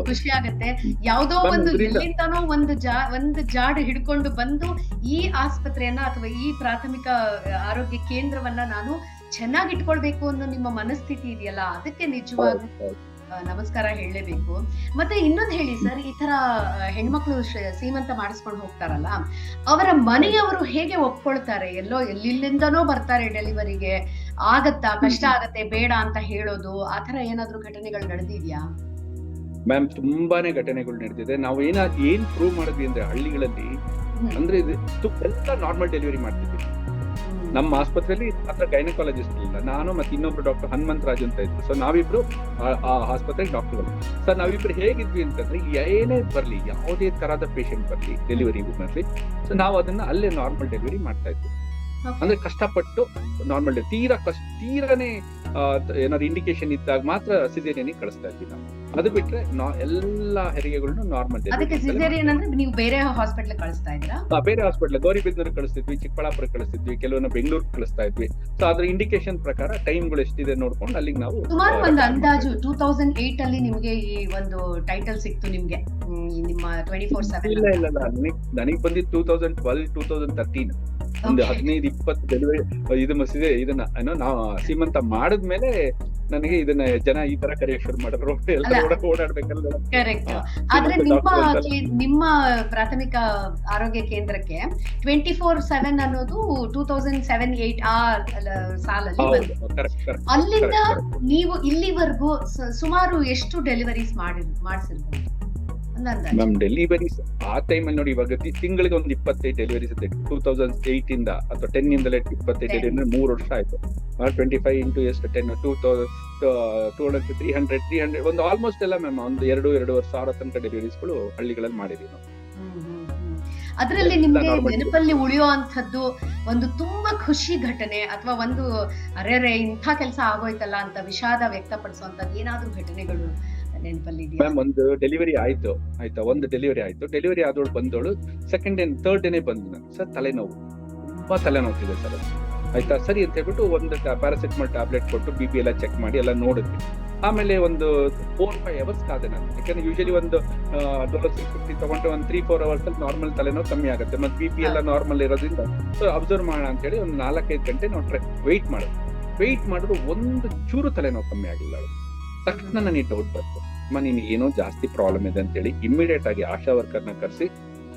ಖುಷಿ ಆಗತ್ತೆ. ಯಾವ್ದೋ ಒಂದು ಎಲ್ಲಿಂದನೋ ಒಂದು ಜಾಡು ಹಿಡ್ಕೊಂಡು ಬಂದು ಈ ಆಸ್ಪತ್ರೆಯನ್ನ ಅಥವಾ ಈ ಪ್ರಾಥಮಿಕ ಆರೋಗ್ಯ ಕೇಂದ್ರವನ್ನ ನಾನು ಚೆನ್ನಾಗಿ ಇಟ್ಕೊಳ್ಬೇಕು ಅನ್ನೋ ನಿಮ್ಮ ಮನಸ್ಥಿತಿ ಇದೆಯಲ್ಲ, ಅದಕ್ಕೆ ನಿಜವಾಗ್ಲೂ ನಮಸ್ಕಾರ ಹೇಳಲೇಬೇಕು. ಮತ್ತೆ ಇನ್ನೊಂದು ಹೇಳಿ ಸರ್, ಈ ತರ ಹೆಣ್ಮಕ್ಳು ಸೀಮಂತ ಮಾಡಿಸ್ಕೊಂಡು ಹೋಗ್ತಾರಲ್ಲ, ಅವರ ಮನೆಯವರು ಹೇಗೆ ಒಪ್ಕೊಳ್ತಾರೆ? ಎಲ್ಲಿಂದನೋ ಬರ್ತಾರೆ ಡೆಲಿವರಿಗೆ, ಆಗತ್ತಾ, ಕಷ್ಟ ಆಗತ್ತೆ, ಬೇಡ ಅಂತ ಹೇಳೋದು, ಆತರ ಏನಾದ್ರೂ ಘಟನೆಗಳು ನಡೆದಿದ್ಯಾ? ಮ್ಯಾಮ್ ತುಂಬಾನೇ ಘಟನೆಗಳು ನಡೆದಿದೆ. ನಾವು ಏನ್ ಪ್ರೂವ್ ಮಾಡಿದ್ವಿ ಅಂದ್ರೆ ಹಳ್ಳಿಗಳಲ್ಲಿ ಅಂದ್ರೆ ಎಲ್ಲ ನಾರ್ಮಲ್ ಡೆಲಿವರಿ ಮಾಡ್ತಿದ್ವಿ. ನಮ್ಮ ಆಸ್ಪತ್ರೆಯಲ್ಲಿ ಮಾತ್ರ ಗೈನಕಾಲಜಿಸ್ಟ್ ಇಲ್ಲ, ನಾನು ಮತ್ತೆ ಇನ್ನೊಬ್ರು ಡಾಕ್ಟರ್ ಹನುಮಂತರಾಜ್ ಅಂತ ಇದ್ರು. ಸೊ ನಾವಿಬ್ರು ಆ ಆಸ್ಪತ್ರೆಗೆ ಡಾಕ್ಟರ್ಗಳು. ಸರ್ ನಾವಿಬ್ರು ಹೇಗಿದ್ವಿ ಅಂತಂದ್ರೆ ಏನೇ ಬರ್ಲಿ, ಯಾವುದೇ ತರಹದ ಪೇಷಂಟ್ ಬರ್ಲಿ, ಡೆಲಿವರಿ ಬರ್ಲಿ, ಸೊ ನಾವು ಅದನ್ನ ಅಲ್ಲೇ ನಾರ್ಮಲ್ ಡೆಲಿವರಿ ಮಾಡ್ತಾ ಇದ್ವಿ. ಅಂದ್ರೆ ಕಷ್ಟಪಟ್ಟು ನಾರ್ಮಲ್ ತೀರನೇ ಏನಾದ್ರು ಇಂಡಿಕೇಶನ್ ಇದ್ದಾಗ ಮಾತ್ರ ಸಿಸೇರಿಯನ್ ಕಳಿಸ್ತಾ ಇದ್ವಿ ನಾವು. ಅದು ಬಿಟ್ರೆ ಎಲ್ಲಾ ಹೆರಿಗೆಗಳನ್ನು ನಾರ್ಮಲ್ ನೀವು ಬೇರೆ ಹಾಸ್ಪಿಟಲ್ ಕಳಿಸ್ತಾ ಇದ್ರಾ? ಬೇರೆ ಹಾಸ್ಪಿಟಲ್ ಗೌರಿಬಿದನೂರು ಕಳಿಸ್ತಿದ್ವಿ, ಚಿಕ್ಕಬಳ್ಳಾಪುರ ಕಳಿಸ್ತಿದ್ವಿ, ಕೆಲವೊಂದು ಬೆಂಗಳೂರು ಕಳಿಸ್ತಾ ಇದ್ವಿ. ಸೊ ಅದ್ರ ಇಂಡಿಕೇಶನ್ ಪ್ರಕಾರ ಟೈಮ್ಗಳು ಎಷ್ಟಿದೆ ನೋಡ್ಕೊಂಡು ಅಲ್ಲಿಗೆ ನಾವು ಸುಮಾರು ಒಂದು ಅಂದಾಜು 2008 ಅಲ್ಲಿ ನಿಮ್ಗೆ ಈ ಒಂದು ಟೈಟಲ್ ಸಿಕ್ತು ನಿಮ್ಗೆ, ನಿಮ್ಮ 24/7? ಇಲ್ಲ ನನಗೆ ಬಂದಿದ್ದು 2012, 2013 ಒಂದು 15-20 ಡೆಲಿವರಿ ಇದನ್ನ ಏನೋ ನಾವು ಸೀಮಂತ ಮಾಡಿದ್ಮೇಲೆ ನನಗೆ ಇದನ್ನ ಜನ ಈ ತರ ಕರೆಯಕ್ ಶುರು ಮಾಡಿದ್ರು. ಓಡಾಡ್ಬೇಕಲ್ಲ. ಕರೆಕ್ಟ್. ಆದ್ರೆ ನಿಮ್ಮ ಪ್ರಾಥಮಿಕ ಆರೋಗ್ಯ ಕೇಂದ್ರಕ್ಕೆ 24/7 ಅನ್ನೋದು 2007-8 ಆ ಸಾಲಲ್ಲಿ ಬಂತು. ಅಲ್ಲಿಂದ ನೀವು ಇಲ್ಲಿವರೆಗೂ ಸುಮಾರು ಎಷ್ಟು ಡೆಲಿವರೀಸ್ ಮಾಡಿಸಿರ್ಬೋದು? ನಮ್ ಡೆಲಿವರೀಸ್ ಆ ಟೈಮ್ ಅಲ್ಲಿ ನೋಡಿ, ಇವಾಗ ತಿಂಗಳಿಗೆ ಒಂದು 25 ಡೆಲಿವರೀಸ್ ಇದೆ. 2008 ಇಂದ ಅಥವಾ 10 ಇಂದಲೇ 25 ಡೆಲಿವರಿ, 3 ವರ್ಷ ಆಯ್ತು. 25 ಇಂಟು ಎಷ್ಟು 10, 200, 300 ಒಂದು ಆಲ್ಮೋಸ್ಟ್ ಎಲ್ಲ ಮ್ಯಾಮ್ ಒಂದು 2-2.5 ಸಾವಿರ ತನಕ ಡೆಲಿವರೀಸ್ಗಳು ಹಳ್ಳಿಗಳಲ್ಲಿ ಮಾಡಿದೀವಿ ನಾವು. ಅದರಲ್ಲಿ ನಿಮ್ಗೆ ನೆನಪಲ್ಲಿ ಉಳಿಯುವಂತದ್ದು ಒಂದು ತುಂಬಾ ಖುಷಿ ಘಟನೆ ಅಥವಾ ಒಂದು ಅರೆ ಇಂಥ ಕೆಲಸ ಆಗೋಯ್ತಲ್ಲ ಅಂತ ವಿಷಾದ ವ್ಯಕ್ತಪಡಿಸುವಂತದ್ದು ಏನಾದ್ರೂ ಘಟನೆಗಳು ನೆನಪಲ್ಲಿ? ಮ್ಯಾಮ್ ಒಂದು ಡೆಲಿವರಿ ಆಯ್ತು, ಆಯ್ತಾ, ಒಂದು ಡೆಲಿವರಿ ಆಯ್ತು. ಡೆಲಿವರಿ ಆದವಳು ಬಂದವಳು ಸೆಕೆಂಡ್ ಡೇ ಥರ್ಡ್ ಡೇನೆ ಬಂದು ನಾನು, ಸರ್ ತಲೆನೋವು, ತುಂಬಾ ತಲೆನೋವಿದೆ ಸರ್, ಆಯ್ತಾ ಸರಿ ಅಂತ ಹೇಳ್ಬಿಟ್ಟು ಒಂದು ಪ್ಯಾರಾಸಿಟಮಾಲ್ ಟ್ಯಾಬ್ಲೆಟ್ ಕೊಟ್ಟು BP ಎಲ್ಲ ಚೆಕ್ ಮಾಡಿ ಎಲ್ಲ ನೋಡಿದ್ವಿ. ಆಮೇಲೆ ಒಂದು 4-5 ಅವರ್ಸ್ ಕಾದೆ ನಾನು, ಯಾಕಂದ್ರೆ ಯೂಶಲಿ ಒಂದು 650 ತಗೊಂಡ್ರೆ ಒಂದು 3-4 ಅವರ್ಸ್ ಅಲ್ಲಿ ನಾರ್ಮಲ್ ತಲೆನೋವು ಕಮ್ಮಿ ಆಗುತ್ತೆ, ಮತ್ತೆ BP ಎಲ್ಲ ನಾರ್ಮಲ್ ಇರೋದ್ರಿಂದ ಸೊ ಅಬ್ಸರ್ವ್ ಮಾಡೋಣ ಅಂತ ಹೇಳಿ ಒಂದು 4-5 ಗಂಟೆ ನಾವು ವೆಯ್ಟ್ ಮಾಡಿದ್ರು. ಒಂದು ಚೂರು ತಲೆನೋವು ಕಮ್ಮಿ ಆಗಿಲ್ಲ. ತಕ್ಷಣ ನನಗೆ ಡೌಟ್ ಬಂತು, ಅಮ್ಮ ನೀನು ಏನೋ ಜಾಸ್ತಿ ಪ್ರಾಬ್ಲಮ್ ಇದೆ ಅಂತೇಳಿ ಇಮಿಡಿಯೇಟ್ ಆಗಿ ಆಶಾ ವರ್ಕರ್ನ ಕರೆಸಿ,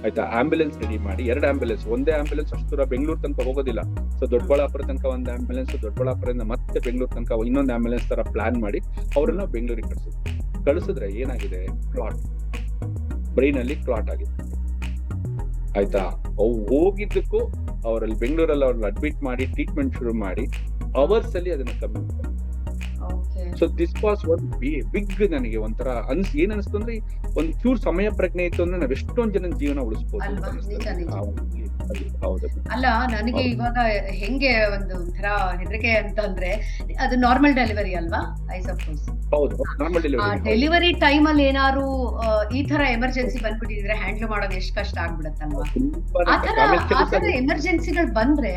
ಆಯ್ತಾ, ಆಂಬ್ಯುಲೆನ್ಸ್ ರೆಡಿ ಮಾಡಿ, 2 ಆಂಬ್ಯುಲೆನ್ಸ್, ಒಂದೇ ಆಂಬ್ಯುಲೆನ್ಸ್ ಅಷ್ಟು ದೂರ ಬೆಂಗಳೂರು ತನಕ ಹೋಗೋದಿಲ್ಲ. ಸೊ ದೊಡ್ಡಬಳ್ಳಾಪುರ ತನಕ ಒಂದು ಆಂಬ್ಯುಲೆನ್ಸ್, ದೊಡ್ಡಬಳ್ಳಾಪುರದಿಂದ ಮತ್ತೆ ಬೆಂಗಳೂರು ತನಕ ಇನ್ನೊಂದು ಆಂಬ್ಯುಲೆನ್ಸ್ ತರ ಪ್ಲಾನ್ ಮಾಡಿ ಅವ್ರನ್ನ ಬೆಂಗಳೂರಿಗೆ ಕಳಿಸಿದ್ರೆ ಏನಾಗಿದೆ, ಕ್ಲಾಟ್, ಬ್ರೈನ್ ಅಲ್ಲಿ ಕ್ಲಾಟ್ ಆಗಿದೆ. ಆಯ್ತಾ, ಅವು ಹೋಗಿದ್ದಕ್ಕೂ ಅವರಲ್ಲಿ ಬೆಂಗಳೂರಲ್ಲಿ ಅವ್ರನ್ನ ಅಡ್ಮಿಟ್ ಮಾಡಿ ಟ್ರೀಟ್ಮೆಂಟ್ ಶುರು ಮಾಡಿ ಅವರ್ಸ್ ಅಲ್ಲಿ ಅದನ್ನ ಕಮ್ಮಿ. So this was one big, ನನಗೆ ಒಂಥರ ಏನ್ ಅನಿಸ್ತು ಅಂದ್ರೆ, ಒಂದ್ ಚೂರ್ ಸಮಯ ಪ್ರಜ್ಞೆ ಇತ್ತು ಅಂದ್ರೆ ನಾವ್ ಎಷ್ಟೊಂದ್ ಜನ ಜೀವನ ಉಳಿಸಬಹುದು. ಅಲ್ಲ, ನನಗೆ ಇವಾಗ ಹೆಂಗೆ ಒಂಥರ ಹೆದರಿಕೆ ಅಂತಂದ್ರೆ, ಅದು ನಾರ್ಮಲ್ ಡೆಲಿವರಿ ಅಲ್ವಾ? ಐ ಸಪೋಸ್ ಹೌದು, ನಾರ್ಮಲ್ ಡೆಲಿವರಿ ಟೈಮ್ ಅಲ್ಲಿ ಏನಾದ್ರು ಈ ತರ ಎಮರ್ಜೆನ್ಸಿ ಬಂದ್ಬಿಟ್ಟಿದ್ರೆ ಹ್ಯಾಂಡಲ್ ಮಾಡೋದು ಎಷ್ಟು ಕಷ್ಟ ಆಗ್ಬಿಡತ್ತಲ್ವಾ? ಆತರ ಎಮರ್ಜೆನ್ಸಿಗಳು ಬಂದ್ರೆ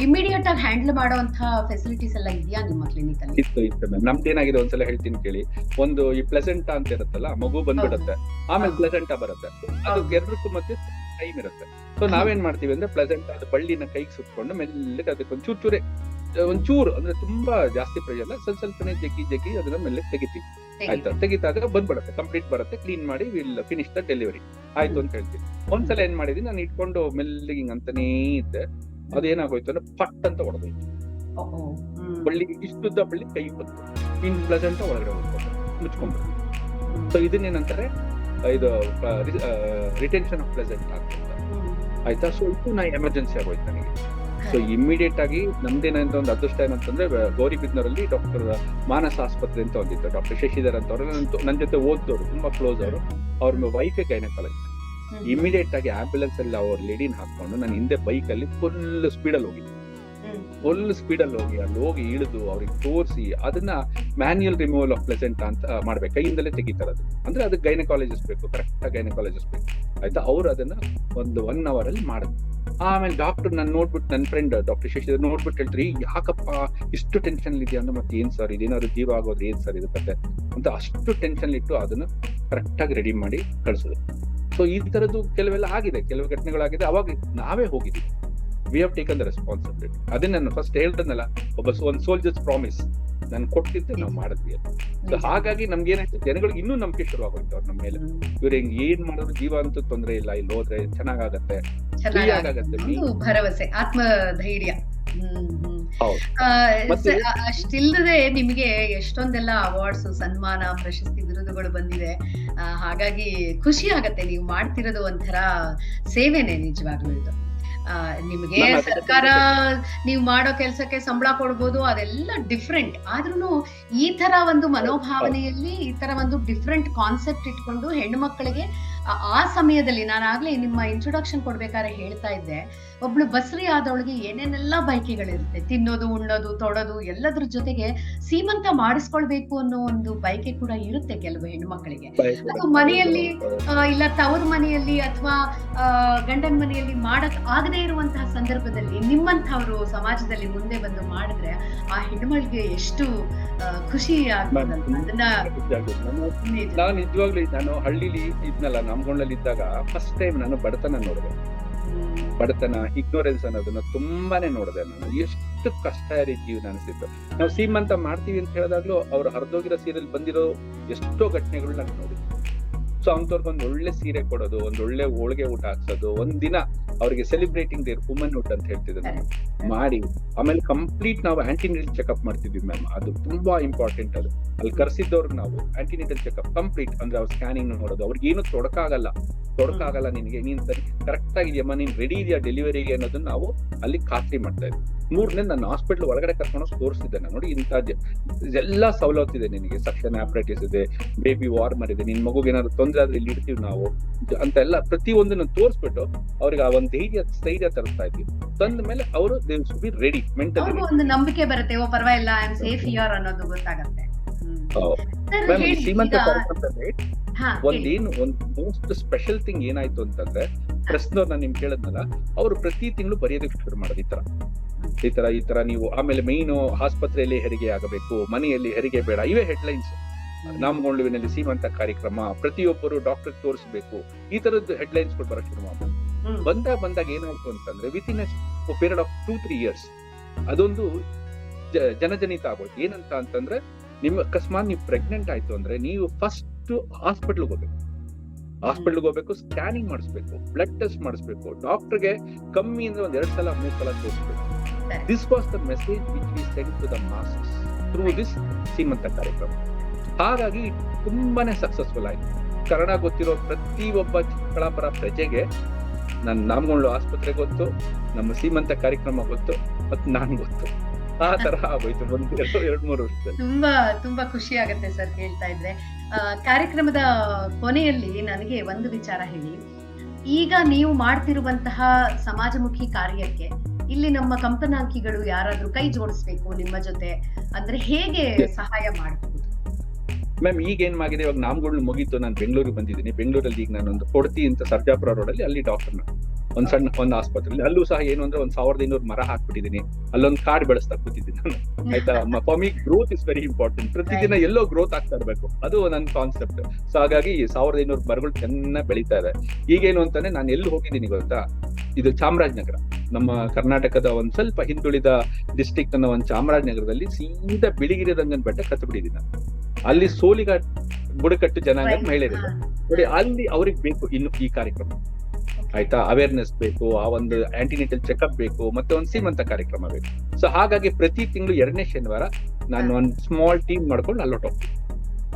ಇಮಿಡಿಯೇಟ್ ಆಗಿ ಹ್ಯಾಂಡಲ್ ಮಾಡುವಂತ ಫೆಸಿಲಿಟೀಸ್ ಎಲ್ಲ ಇದೆಯಾ ನಿಮ್ಮ ಕ್ಲಿನಿಕ್ ಅಲ್ಲಿ? ಇತ್ತು ಮ್ಯಾಮ್. ನಮ್ದು ಏನಾಗಿದೆ ಒಂದ್ಸಲ ಹೇಳ್ತೀನಿ ಕೇಳಿ. ಒಂದು ಈ ಪ್ಲೆಸೆಂಟಾ ಅಂತ ಇರುತ್ತಲ್ಲ, ಮಗು ಬಂದ್ಬಿಡುತ್ತೆ, ಆಮೇಲೆ ಪ್ಲೆಸೆಂಟಾ ಬರುತ್ತೆ. ಅದು ಎರಡಕ್ಕೂ ಮಧ್ಯೆ ಟೈಮ್ ಇರುತ್ತೆ. ಸೊ ನಾವೇನ್ ಮಾಡ್ತೀವಿ ಅಂದ್ರೆ, ಪ್ಲೆಸೆಂಟಾ ಅದು ಬಳ್ಳಿನ ಕೈಗೆ ಸುತ್ಕೊಂಡು ಮೆಲ್ಲಗೆ ಅದಕ್ಕೆ ಒಂಚೂರು ಅಂದ್ರೆ ತುಂಬಾ ಜಾಸ್ತಿ ಪ್ರೆಷರ್ ಅಲ್ಲ, ಸ್ವಲ್ಪನೇ ಜಗ್ಗಿ ಅದನ್ನ ಮೆಲ್ಲಗೆ ತೆಗಿತೀವಿ. ಆಯ್ತಾ, ತೆಗಿತಾಗ ಬಂದ್ಬಿಡುತ್ತೆ, ಕಂಪ್ಲೀಟ್ ಬರುತ್ತೆ, ಕ್ಲೀನ್ ಮಾಡಿ ವಿಲ್ ಫಿನಿಶ್ ದ ಡೆಲಿವರಿ ಆಯ್ತು ಅಂತ ಹೇಳ್ತೀನಿ. ಒಂದ್ಸಲ ಏನ್ ಮಾಡಿದೀನಿ, ನಾನು ಇಟ್ಕೊಂಡು ಮೆಲ್ಲಗೆ ಹಿಂಗ್ ಅಂತಾನೇ ಇದ್ದೆ. ಅದೇನಾಗೋಯ್ತು ಅಂದ್ರೆ ಪಟ್ ಅಂತ ಹೊಡೆದೋಯ್ತು. ಬಳ್ಳಿ ಇಷ್ಟುದ್ದ ಬಳ್ಳಿ ಕೈ ಬಂತು, ಇನ್ ಪ್ಲೆಸೆಂಟ್ ಒಳಗಡೆ ಹೋಗ್ಬೋದು, ಮುಚ್ಕೊಂಡ್ಬಿಡ್ತು. ಸೊ ಇದನ್ನೇನಂತಾರೆ, ಇದು ರಿಟೆನ್ಷನ್ ಆಫ್ ಪ್ಲೆಸೆಂಟ್ ಆಗ್ತದೆ. ಆಯ್ತಾ, ಸೊ ಇದು ನಾ ಎಮರ್ಜೆನ್ಸಿ ಆಗೋಯ್ತು ನನಗೆ. ಸೊ ಇಮಿಡಿಯೇಟ್ ಆಗಿ ನಮ್ದೇನಂತ ಒಂದು ಅದೃಷ್ಟ ಏನಂತಂದ್ರೆ, ಗೌರಿಬಿದ್ನೂರಲ್ಲಿ ಡಾಕ್ಟರ್ ಮಾನಸ ಆಸ್ಪತ್ರೆ ಅಂತ ಒಂದಿತ್ತು, ಡಾಕ್ಟರ್ ಶಶಿಧರ್ ಅಂತ ಅವರು ನನ್ನ ಜೊತೆ ಓದ್ದವರು, ತುಂಬಾ ಕ್ಲೋಸ್ ಅವರು. ಅವ್ರ ವೈಫೇ ಗೈನಕಾಲಜಿಸ್ಟ್. ಇಮಿಡಿಯೇಟ್ ಆಗಿ ಆಂಬ್ಯುಲೆನ್ಸ್ ಅಲ್ಲಿ ಅವ್ರ ಲೇಡಿನ ಹಾಕೊಂಡು ನಾನು ಹಿಂದೆ ಬೈಕ್ ಅಲ್ಲಿ ಫುಲ್ ಸ್ಪೀಡಲ್ಲಿ ಹೋಗಿ ಅಲ್ಲಿ ಹೋಗಿ ಇಳಿದು ಅವ್ರಿಗೆ ತೋರಿಸಿ ಅದನ್ನ ಮ್ಯಾನ್ಯುಯಲ್ ರಿಮೂವಲ್ ಆಫ್ ಪ್ಲೆಸೆಂಟಾ ಅಂತ ಮಾಡ್ಬೇಕು, ಕೈಯಿಂದಲೇ ತೆಗಿತಾರೆ ಅದು. ಅಂದ್ರೆ ಅದಕ್ಕೆ ಗೈನಕಾಲಜಿಸ್ಟ್ ಬೇಕು, ಕರೆಕ್ಟ್ ಆಗಿ ಗೈನಕಾಲಜಿಸ್ಟ್ ಬೇಕು. ಆಯ್ತಾ, ಅವ್ರು ಅದನ್ನ ಒಂದು 1 hour ಅಲ್ಲಿ ಮಾಡಿದ್ರು. ಆಮೇಲೆ ಡಾಕ್ಟರ್ ನಾನು ನೋಡ್ಬಿಟ್ಟು, ನನ್ನ ಫ್ರೆಂಡ್ ಡಾಕ್ಟರ್ ಶಶಿಧರ್ ನೋಡ್ಬಿಟ್ಟು ಹೇಳ್ತೀರಿ, ಯಾಕಪ್ಪ ಇಷ್ಟು ಟೆನ್ಷನ್ ಇದೆಯಾ ಅಂದ್ರೆ, ಮತ್ತೆ ಏನ್ ಸರ್ ಇದೇನಾದ್ರು ಜೀವ ಆಗೋದ್ರೆ ಏನ್ ಸರ್ ಇದು ಕತೆ ಅಂತ ಅಷ್ಟು ಟೆನ್ಷನ್ ಇಟ್ಟು ಅದನ್ನ ಕರೆಕ್ಟ್ ಆಗಿ ರೆಡಿ ಮಾಡಿ ಕಳ್ಸಿದ್ರು. ಸೊ ಈ ತರದ್ದು ಕೆಲವೆಲ್ಲ ಆಗಿದೆ, ಕೆಲವು ಘಟನೆಗಳಾಗಿದೆ. ಅವಾಗ ನಾವೇ ಹೋಗಿದ್ವಿ, we have taken the responsibility. ಅದೇ ನಾನು ಫಸ್ಟ್ ಹೇಳಿದ್ನಲ್ಲ, ಒಂದು ಸೋಲ್ಜರ್ಸ್ ಪ್ರಾಮಿಸ್ ನಾನು ಕೊಟ್ಟಿದ್ದು ನಾವು ಮಾಡಿದ್ವಿ. ಸೊ ಹಾಗಾಗಿ ನಮ್ಗೆ ಏನಾಯ್ತು, ಜನಗಳಿಗೆ ಇನ್ನೂ ನಂಬಿಕೆ ಶುರು ಆಗೋಯ್ತು ಅವ್ರ ನಮ್ಮ ಮೇಲೆ. ಇವ್ರು ಹೆಂಗ್ ಏನ್ ಮಾಡಿದ್ರು ಜೀವ ಅಂತೂ ತೊಂದ್ರೆ ಇಲ್ಲ, ಇಲ್ಲಿ ಹೋದ್ರೆ ಚೆನ್ನಾಗತ್ತೆ, ಭರವಸೆ, ಆತ್ಮಧೈರ್ಯ. ಅಷ್ಟಿಲ್ಲದೆ ನಿಮ್ಗೆ ಎಷ್ಟೊಂದೆಲ್ಲ ಅವಾರ್ಡ್ಸ್, ಸನ್ಮಾನ, ಪ್ರಶಸ್ತಿ, ಬಿರುದುಗಳು ಬಂದಿದೆ. ಹಾಗಾಗಿ ಖುಷಿ ಆಗತ್ತೆ, ನೀವು ಮಾಡ್ತಿರೋದು ಒಂಥರ ಸೇವೆನೆ ನಿಜವಾಗ್ಲೂ. ಇದು ನಿಮ್ಗೆ ಸರ್ಕಾರ ನೀವು ಮಾಡೋ ಕೆಲ್ಸಕ್ಕೆ ಸಂಬಳ ಕೊಡ್ಬೋದು, ಅದೆಲ್ಲ ಡಿಫ್ರೆಂಟ್. ಆದ್ರೂ ಈ ತರ ಒಂದು ಮನೋಭಾವನೆಯಲ್ಲಿ, ಈ ತರ ಒಂದು ಡಿಫ್ರೆಂಟ್ ಕಾನ್ಸೆಪ್ಟ್ ಇಟ್ಕೊಂಡು ಹೆಣ್ಣು ಮಕ್ಕಳಿಗೆ ಆ ಸಮಯದಲ್ಲಿ, ನಾನಾಗ್ಲೇ ನಿಮ್ಮ ಇಂಟ್ರೊಡಕ್ಷನ್ ಕೊಡ್ಬೇಕಾದ್ರೆ ಹೇಳ್ತಾ ಇದ್ದೆ, ಒಬ್ಳು ಬಸ್ರಿ ಆದವಳಿಗೆ ಏನೇನೆಲ್ಲ ಬಯಕೆಗಳಿರುತ್ತೆ, ತಿನ್ನೋದು, ಉಣ್ಣೋದು, ತೊಡೋದು, ಎಲ್ಲದ್ರ ಜೊತೆಗೆ ಸೀಮಂತ ಮಾಡಿಸ್ಕೊಳ್ಬೇಕು ಅನ್ನೋ ಒಂದು ಬಯಕೆ ಕೂಡ ಇರುತ್ತೆ ಕೆಲವು ಹೆಣ್ಣು ಮಕ್ಕಳಿಗೆ. ಅದು ಮನೆಯಲ್ಲಿ ಇಲ್ಲ ತವರು ಮನೆಯಲ್ಲಿ ಅಥವಾ ಗಂಡನ ಮನೆಯಲ್ಲಿ ಮಾಡಕ್ ಆಗದೆ ಇರುವಂತಹ ಸಂದರ್ಭದಲ್ಲಿ ನಿಮ್ಮಂಥವ್ರು ಸಮಾಜದಲ್ಲಿ ಮುಂದೆ ಬಂದು ಮಾಡಿದ್ರೆ ಆ ಹೆಣ್ಮಳಿಗೆ ಎಷ್ಟು ಖುಷಿ ಆಗ್ತದಂತ. ಅದನ್ನ ನಾನು ನಿಜವಾಗ್ಲೂ, ನಾನು ಹಳ್ಳಿಲಿ ಇದ್ನಲ್ಲ, ನಮ್ಗೊಂಡಲ್ಲಿ ಇದ್ದಾಗ ಫಸ್ಟ್ ಟೈಮ್ ನಾನು ಬಡತನ ನೋಡಿದೆ. ಬಡತನ, ಇಗ್ನೋರೆನ್ಸ್ ಅನ್ನೋದನ್ನ ತುಂಬಾನೇ ನೋಡಿದೆ ನಾನು. ಎಷ್ಟು ಕಷ್ಟ ಜೀವನ ಅನಿಸ್ತಿತ್ತು. ನಾವು ಸೀಮಂತ ಮಾಡ್ತೀವಿ ಅಂತ ಹೇಳಿದಾಗ್ಲೂ ಅವ್ರು ಹರಿದೋಗಿರೋ ಸೀರೆಲ್ ಬಂದಿರೋ ಎಷ್ಟೋ ಘಟನೆಗಳು ನಾನು ನೋಡಿದ್ವಿ. ಸೊ ಅಂತವ್ರಿಗೆ ಒಂದ್ ಒಳ್ಳೆ ಸೀರೆ ಕೊಡೋದು, ಒಂದ್ ಒಳ್ಳೆ ಹೋಳಿಗೆ ಊಟ ಹಾಕ್ಸೋದು, ಒಂದ್ ದಿನ ಅವ್ರಿಗೆ ಸೆಲಿಬ್ರೇಟಿಂಗ್ ದೇರ್ ವುಮನ್ ವುಡ್ ಅಂತ ಹೇಳ್ತಿದ್ರು ಮಾಡಿ. ಆಮೇಲೆ ಕಂಪ್ಲೀಟ್ ನಾವು ಆಂಟಿನೇಟಲ್ ಚೆಕ್ಅಪ್ ಮಾಡ್ತಿದ್ವಿ ಮ್ಯಾಮ್, ಅದು ತುಂಬಾ ಇಂಪಾರ್ಟೆಂಟ್. ಅದು ಅಲ್ಲಿ ಕರ್ಸಿದ್ದವ್ರಿಗೆ ನಾವು ಆಂಟಿನೇಟಲ್ ಚೆಕ್ಅಪ್ ಕಂಪ್ಲೀಟ್, ಅಂದ್ರೆ ಅವ್ರ ಸ್ಕ್ಯಾನಿಂಗ್ ನೋಡೋದು, ಅವ್ರಿಗೆ ಏನು ತೊಡಕಾಗಲ್ಲ, ನಿನಗೆ ನೀನ್ ಸರಿ ಕರೆಕ್ಟ್ ಆಗಿದೆಯಮ್ಮ, ನೀನ್ ರೆಡಿ ಇದೆಯಾ ಡೆಲಿವರಿಗೆ ಅನ್ನೋದನ್ನ ನಾವು ಅಲ್ಲಿ ಖಾತ್ರಿ ಮಾಡ್ತಾ ಇದ್ವಿ. 3 ನಾನು ಹಾಸ್ಪಿಟಲ್ ಒಳಗಡೆ ಕರ್ಕೊಂಡು ತೋರಿಸ್ತಿದ್ದೆ, ನಾನು ನೋಡಿ ಇಂಥ ಎಲ್ಲಾ ಸವಲತ್ತು ಇದೆ ನಿನಗೆ, ಸಕ್ಷನ್ ಆಪರೇಟಿಸ್ ಇದೆ, ಬೇಬಿ ವಾರ್ಮರ್ ಇದೆ, ನಿನ್ ಮಗುಗೆ ಏನಾದ್ರು ತೊಂದರೆ ಆದ್ರೆ ಇಲ್ಲಿ ಇಡ್ತೀವಿ ನಾವು ಅಂತ ಎಲ್ಲ ಪ್ರತಿಯೊಂದನ್ನು ತೋರಿಸ್ಬಿಟ್ಟು ಅವ್ರಿಗೆ ಆ ಒಂದು ಸ್ಥೈರ್ಯ ತರಿಸ್ತಾ ಇದ್ವಿ. ತಂದ ಮೇಲೆ ಅವರು they should be ready mentally, ಒಂದು ನಂಬಿಕೆ ಬರುತ್ತೆ, ಓ ಪರವಾಗಿಲ್ಲ, ಐ ಆಮ್ ಸೇಫ್ ಹಿಯರ್ ಅನ್ನೋದು ಗೊತ್ತಾಗುತ್ತೆ. ಶ್ರೀಮಂತ ಒಂದೇನು ಒಂದು ಮೋಸ್ಟ್ ಸ್ಪೆಷಲ್ ಥಿಂಗ್ ಏನಾಯ್ತು ಅಂತಂದ್ರೆ, ಪ್ರೆಸ್ನವ್ರು ನಾನು ನಿಮ್ಗೆ ಕೇಳಿದ್ನಲ್ಲ, ಅವರು ಪ್ರತಿ ತಿಂಗಳು ಬರೆಯೋದಕ್ಕೆ ಶುರು ಮಾಡೋದು ಈ ತರ ನೀವು. ಆಮೇಲೆ ಮೈನು ಆಸ್ಪತ್ರೆಯಲ್ಲಿ ಹೆರಿಗೆ ಆಗಬೇಕು, ಮನೆಯಲ್ಲಿ ಹೆರಿಗೆ ಬೇಡ, ಇವೇ ಹೆಡ್ಲೈನ್ಸ್. ನಾಮಗೊಂಡುವಿನಲ್ಲಿ ಸೀಮಂತ ಕಾರ್ಯಕ್ರಮ, ಪ್ರತಿಯೊಬ್ಬರು ಡಾಕ್ಟರ್ ತೋರಿಸಬೇಕು, ಈ ತರದ್ದು ಹೆಡ್ಲೈನ್ಸ್ ಗಳು ಬರೋಕ್ ಶುರು ಮಾಡ್ಬೋದು. ಬಂದಾಗ ಏನಾಯ್ತು ಅಂತಂದ್ರೆ, within a period of 2-3 years ಅದೊಂದು ಜನಜನಿತ ಆಗೋಯ್ತು. ಏನಂತ ಅಂತಂದ್ರೆ, ನಿಮ್ ಅಕಸ್ಮಾತ್ ನೀವು ಪ್ರೆಗ್ನೆಂಟ್ ಆಯ್ತು ಅಂದ್ರೆ ನೀವು ಫಸ್ಟ್ ಹಾಸ್ಪಿಟಲ್ಗೆ ಹೋಗ್ಬೇಕು. ಹಾಸ್ಪಿಟಲ್ಗೆ ಹೋಗ್ಬೇಕು, ಸ್ಕ್ಯಾನಿಂಗ್ ಮಾಡಿಸ್ಬೇಕು, ಬ್ಲಡ್ ಟೆಸ್ಟ್ ಮಾಡಿಸ್ಬೇಕು, ಡಾಕ್ಟರ್ಗೆ ಕಮ್ಮಿ ಅಂದ್ರೆ 2 ಸಲ 3 ಸಲ ತೋರಿಸ್ಬೇಕು. This was the message which we send to the masses through this ಸೀಮಂತ ಕಾರ್ಯಕ್ರಮ. ಹಾಗಾಗಿ ತುಂಬಾನೇ ಸಕ್ಸಸ್ಫುಲ್ ಆಯ್ತು. ಕನ್ನಡ ಗೊತ್ತಿರೋ ಪ್ರತಿಯೊಬ್ಬ ಚಿಕ್ಕಬಳ್ಳಾಪುರ ಪ್ರಜೆಗೆ ನನ್ನ ನಾಮಗೊಂಡ್ಲು ಆಸ್ಪತ್ರೆ ಗೊತ್ತು, ನಮ್ಮ ಸೀಮಂತ ಕಾರ್ಯಕ್ರಮ ಗೊತ್ತು, ಮತ್ತು ನಾನ್ ಗೊತ್ತು. ಆ ತರ ಆಗೋಯ್ತು ಒಂದು 2-3 ವರ್ಷದಲ್ಲಿ. ತುಂಬಾ ಖುಷಿ ಆಗತ್ತೆ ಸರ್ ಕೇಳ್ತಾ ಇದ್ರೆ. ಕಾರ್ಯಕ್ರಮದ ಕೊನೆಯಲ್ಲಿ ನನಗೆ ಒಂದು ವಿಚಾರ ಹೇಳಿ. ಈಗ ನೀವು ಮಾಡ್ತಿರುವಂತಹ ಸಮಾಜಮುಖಿ ಕಾರ್ಯಕ್ಕೆ ಇಲ್ಲಿ ನಮ್ಮ ಕಂಪನಾಂಕಿಗಳು ಯಾರಾದ್ರೂ ಕೈ ಜೋಡಿಸ್ಬೇಕು ನಿಮ್ಮ ಜೊತೆ ಅಂದ್ರೆ ಹೇಗೆ ಸಹಾಯ ಮಾಡಬಹುದು? ಮ್ಯಾಮ್ ಈಗ ಏನ್ ಆಗಿದೆ, ಇವಾಗ ನಾಮಗಳು ಮುಗೀತು, ನಾನು ಬೆಂಗಳೂರಿಗೆ ಬಂದಿದ್ದೀನಿ. ಬೆಂಗಳೂರಲ್ಲಿ ಈಗ ನಾನೊಂದು ಕೊಡ್ತಿ ಅಂತ ಸರ್ಜಾಪುರ ರೋಡಲ್ಲಿ ಅಲ್ಲಿ ಡಾಕ್ಟರ್ ಒಂದ್ ಸಣ್ಣ ಒಂದು ಆಸ್ಪತ್ರೆಯಲ್ಲಿ, ಅಲ್ಲೂ ಸಹ ಏನು ಅಂದ್ರೆ 1500 ಮರ ಹಾಕ್ಬಿಟ್ಟಿದ್ದೀನಿ. ಅಲ್ಲೊಂದು ಕಾಡ್ ಬೆಳೆಸ್ತಾ ಕೂತಿದ್ದೀನಿ ನಾನು. ಆಯ್ತಾ, for me growth is very important. ಪ್ರತಿದಿನ ಎಲ್ಲೋ ಗ್ರೋತ್ ಆಗ್ತಾ ಇರ್ಬೇಕು, ಅದು ನನ್ನ ಕಾನ್ಸೆಪ್ಟ್. ಸೊ ಹಾಗಾಗಿ 1500 ಮರಗಳು ಚೆನ್ನಾಗಿ ಬೆಳೀತಾ ಇದೆ. ಈಗೇನು ಅಂತಾನೆ ನಾನು ಎಲ್ಲಿ ಹೋಗಿದ್ದೀನಿ ಗೊತ್ತಾ, ಇದು ಚಾಮರಾಜನಗರ, ನಮ್ಮ ಕರ್ನಾಟಕದ ಒಂದ್ ಸ್ವಲ್ಪ ಹಿಂದುಳಿದ ಡಿಸ್ಟ್ರಿಕ್ಟ್ ಅನ್ನೋ ಒಂದು ಚಾಮರಾಜನಗರದಲ್ಲಿ ಸೀದಾ ಬಿಳಿಗಿರಿ ರಂಗನ್ ಬೆಟ್ಟ ಕತ್ಬಿಟ್ಟಿದ್ದೀನಿ ನಾನು. ಅಲ್ಲಿ ಸೋಲಿಗ ಬುಡಕಟ್ಟು ಜನಾಂಗ ಮಹಿಳೆಯರಿದೆ ನೋಡಿ, ಅಲ್ಲಿ ಅವ್ರಿಗೆ ಬೇಕು ಇನ್ನು ಈ ಕಾರ್ಯಕ್ರಮ. ಆಯ್ತಾ, ಅವೇರ್ನೆಸ್ ಬೇಕು, ಆ ಒಂದು ಆಂಟಿನೇಟಲ್ ಚೆಕ್ಅಪ್ ಬೇಕು, ಮತ್ತೆ ಒಂದು ಸೀಮಂತ ಕಾರ್ಯಕ್ರಮ ಬೇಕು. ಸೊ ಹಾಗಾಗಿ ಪ್ರತಿ ತಿಂಗಳು 2ನೇ ಶನಿವಾರ ನಾನು ಒಂದು ಸ್ಮಾಲ್ ಟೀಮ್ ಮಾಡ್ಕೊಂಡು ಹೋಗ್ತೀನಿ.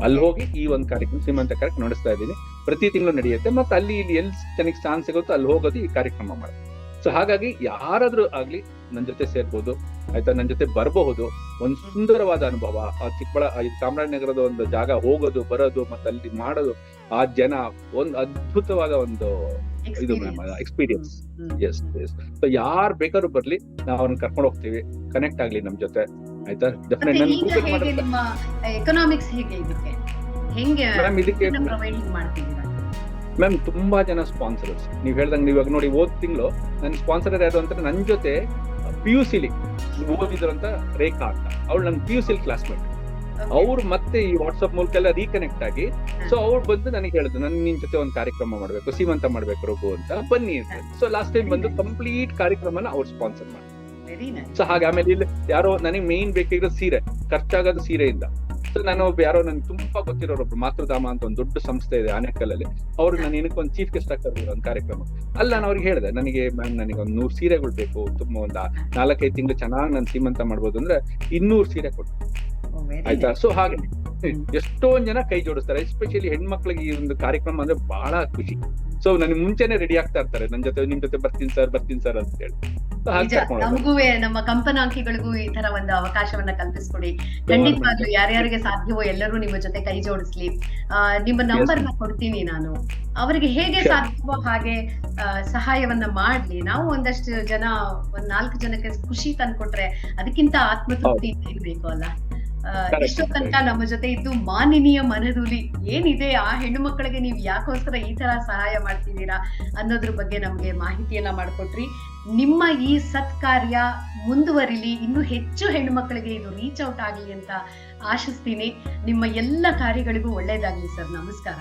ಅಲ್ಲಿ ಹೋಗಿ ಈ ಒಂದು ಕಾರ್ಯಕ್ರಮ ಸೀಮಂತ ಕಾರ್ಯಕ್ರಮ ನಡೆಸ್ತಾ ಇದ್ದೀನಿ. ಪ್ರತಿ ತಿಂಗಳು ನಡೆಯುತ್ತೆ. ಮತ್ತೆ ಅಲ್ಲಿ ಇಲ್ಲಿ ಎಲ್ಲಿ ಜನಕ್ಕೆ ಚಾನ್ಸ್ ಸಿಗುತ್ತೋ ಅಲ್ಲಿ ಹೋಗೋದು ಈ ಕಾರ್ಯಕ್ರಮ ಮಾಡೋದು. ಸೊ ಹಾಗಾಗಿ ಯಾರಾದ್ರೂ ಆಗ್ಲಿ ನನ್ನ ಜೊತೆ ಸೇರ್ಬೋದು, ಆಯ್ತಾ, ನನ್ನ ಜೊತೆ ಬರಬಹುದು. ಒಂದು ಸುಂದರವಾದ ಅನುಭವ. ಆ ಚಾಮರಾಜನಗರದ ಒಂದು ಜಾಗ ಹೋಗೋದು ಬರೋದು ಮತ್ತೆ ಅಲ್ಲಿ ಮಾಡೋದು, ಆ ಜನ ಒಂದು ಅದ್ಭುತವಾದ ಒಂದು ಇದು ಎಕ್ಸ್ಪೀರಿಯನ್ಸ್. S S. ಸೊ ಯಾರು ಬೇಕಾದ್ರೂ ಬರ್ಲಿ, ನಾವು ಅವ್ರನ್ನ ಕರ್ಕೊಂಡು ಹೋಗ್ತೀವಿ, ಕನೆಕ್ಟ್ ಆಗ್ಲಿ ನಮ್ ಜೊತೆ. ಆಯ್ತಾ, ಎಕನಾಮಿಕ್ಸ್ ಹೇಗೆ ಇದಕ್ಕೆ ಹೆಂಗೆ ಇದಕ್ಕೆ ಮ್ಯಾಮ್ ತುಂಬಾ ಜನ ಸ್ಪಾನ್ಸರ್ಸ್. ನೀವ್ ಹೇಳ್ದಂಗೆ ಇವಾಗ ನೋಡಿ, ಹೋದ್ ತಿಂಗಳು ನನ್ನ ಸ್ಪಾನ್ಸರ್ ಯಾರು ಅಂತ ನನ್ನ ಜೊತೆ PUCಲಿ ಓದಿದ್ರಂತ ರೇಖಾ ಅಂತ, ಅವಳು ನನ್ನ PUCಲಿ ಕ್ಲಾಸ್ಮೇಟ್. ಅವ್ರು ಮತ್ತೆ ಈ ವಾಟ್ಸ್ಆಪ್ ಮೂಲಕ ಎಲ್ಲ ರೀಕನೆಕ್ಟ್ ಆಗಿ, ಸೊ ಅವ್ರು ಬಂದು ನನಗೆ ಹೇಳಿದ್ರು, ನನ್ ನಿನ್ ಜೊತೆ ಒಂದು ಕಾರ್ಯಕ್ರಮ ಮಾಡ್ಬೇಕು, ಸೀಮಂತ ಮಾಡ್ಬೇಕು ರಘು ಅಂತ, ಬನ್ನಿ ಅಂತ. ಸೊ ಲಾಸ್ಟ್ ಟೈಮ್ ಬಂದು ಕಂಪ್ಲೀಟ್ ಕಾರ್ಯಕ್ರಮನ ಅವ್ರು ಸ್ಪಾನ್ಸರ್ ಮಾಡಿ. ಸೊ ಹಾಗೆ ಆಮೇಲೆ ಇಲ್ಲಿ ಯಾರೋ ನನಗೆ ಮೇನ್ ಬೇಕಾಗಿರೋ ಸೀರೆ, ಖರ್ಚಾಗೋದು ಸೀರೆಯಿಂದ. ಸೊ ನಾನು ಯಾರೋ ನನ್ಗೆ ತುಂಬಾ ಗೊತ್ತಿರೋರೊಬ್ರು, ಮಾತೃಧಾಮ ಅಂತ ಒಂದು ದೊಡ್ಡ ಸಂಸ್ಥೆ ಇದೆ ಆನೇಕಲ್ಲಲ್ಲಿ, ಅವ್ರು ನಾನು ಏನಕ್ಕೆ ಒಂದು ಚೀಫ್ ಗೆಸ್ಟ್ ಆಗ್ತಾರೆ ಒಂದು ಕಾರ್ಯಕ್ರಮ. ಅಲ್ಲಿ ನಾನು ಅವ್ರಿಗೆ ಹೇಳಿದೆ, ನನಗೆ ಮ್ಯಾಮ್ ನನಗೆ ಒಂದು 100 ಸೀರೆಗಳು ಬೇಕು, ತುಂಬಾ ಒಂದು 4-5 ತಿಂಗಳು ಚೆನ್ನಾಗಿ ನಾನು ಸೀಮಂತ ಮಾಡ್ಬೋದು ಅಂದ್ರೆ 200 ಸೀರೆ ಕೊಟ್ಟು. ಆಯ್ತಾ, ಸೊ ಹಾಗೆ ಎಷ್ಟೊಂದ್ ಜನ ಕೈ ಜೋಡಿಸ್ತಾರೆ. ಎಸ್ಪೆಷಲಿ ಹೆಣ್ಮಕ್ಳಿಗೆ ಈ ಒಂದು ಕಾರ್ಯಕ್ರಮ ಅಂದ್ರೆ ಬಹಳ ಖುಷಿ. ಸೊ ನನಗೆ ಮುಂಚೆನೆ ರೆಡಿ ಆಗ್ತಾ ಇರ್ತಾರೆ, ನಿಮ್ ಜೊತೆ ಬರ್ತೀನಿ ಸರ್ ಅಂತ ಹೇಳಿ. ನಮಗೂ ನಮ್ಮ ಕಂಪನಾಂಕಿಗಳಿಗೂ ಈ ತರ ಒಂದು ಅವಕಾಶವನ್ನ ಕಲ್ಪಿಸ್ಕೊಡಿ. ಖಂಡಿತವಾಗ್ಲೂ ಯಾರ್ಯಾರಿಗೆ ಸಾಧ್ಯವೋ ಎಲ್ಲರೂ ನಿಮ್ಮ ಜೊತೆ ಕೈ ಜೋಡಿಸ್ಲಿ. ನಿಮ್ಮ ನಂಬರ್ ಕೊಡ್ತೀನಿ ನಾನು, ಅವರಿಗೆ ಹೇಗೆ ಸಾಧ್ಯವೋ ಹಾಗೆ ಸಹಾಯವನ್ನ ಮಾಡ್ಲಿ. ನಾವು ಒಂದಷ್ಟು ಜನ, 4 ಜನಕ್ಕೆ ಖುಷಿ ತಂದ್ಕೊಟ್ರೆ ಅದಕ್ಕಿಂತ ಆತ್ಮತೃಪ್ತಿ ಬೇಕು ಅಲ್ಲ. ಎಷ್ಟೋ ತನಕ ನಮ್ಮ ಜೊತೆ ಇದ್ದು ಮಾನನೀಯ ಮನದುಲಿ ಏನಿದೆ, ಆ ಹೆಣ್ಣು ಮಕ್ಕಳಿಗೆ ನೀವು ಯಾಕೋಸ್ಕರ ಈ ತರ ಸಹಾಯ ಮಾಡ್ತಿದ್ದೀರಾ ಅನ್ನೋದ್ರ ಬಗ್ಗೆ ನಮ್ಗೆ ಮಾಹಿತಿಯನ್ನ ಮಾಡ್ಕೊಟ್ರಿ. ನಿಮ್ಮ ಈ ಸತ್ಕಾರ್ಯ ಮುಂದುವರಿಲಿ, ಇನ್ನೂ ಹೆಚ್ಚು ಹೆಣ್ಣು ಮಕ್ಕಳಿಗೆ ಇದು ರೀಚ್ ಔಟ್ ಆಗ್ಲಿ ಅಂತ ಆಶಿಸ್ತೀನಿ. ನಿಮ್ಮ ಎಲ್ಲ ಕಾರ್ಯಗಳಿಗೂ ಒಳ್ಳೇದಾಗ್ಲಿ ಸರ್. ನಮಸ್ಕಾರ.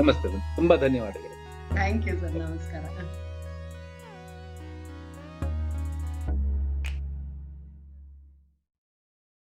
ನಮಸ್ತೆ, ತುಂಬಾ ಧನ್ಯವಾದಗಳು. Thank you sir. ನಮಸ್ಕಾರ.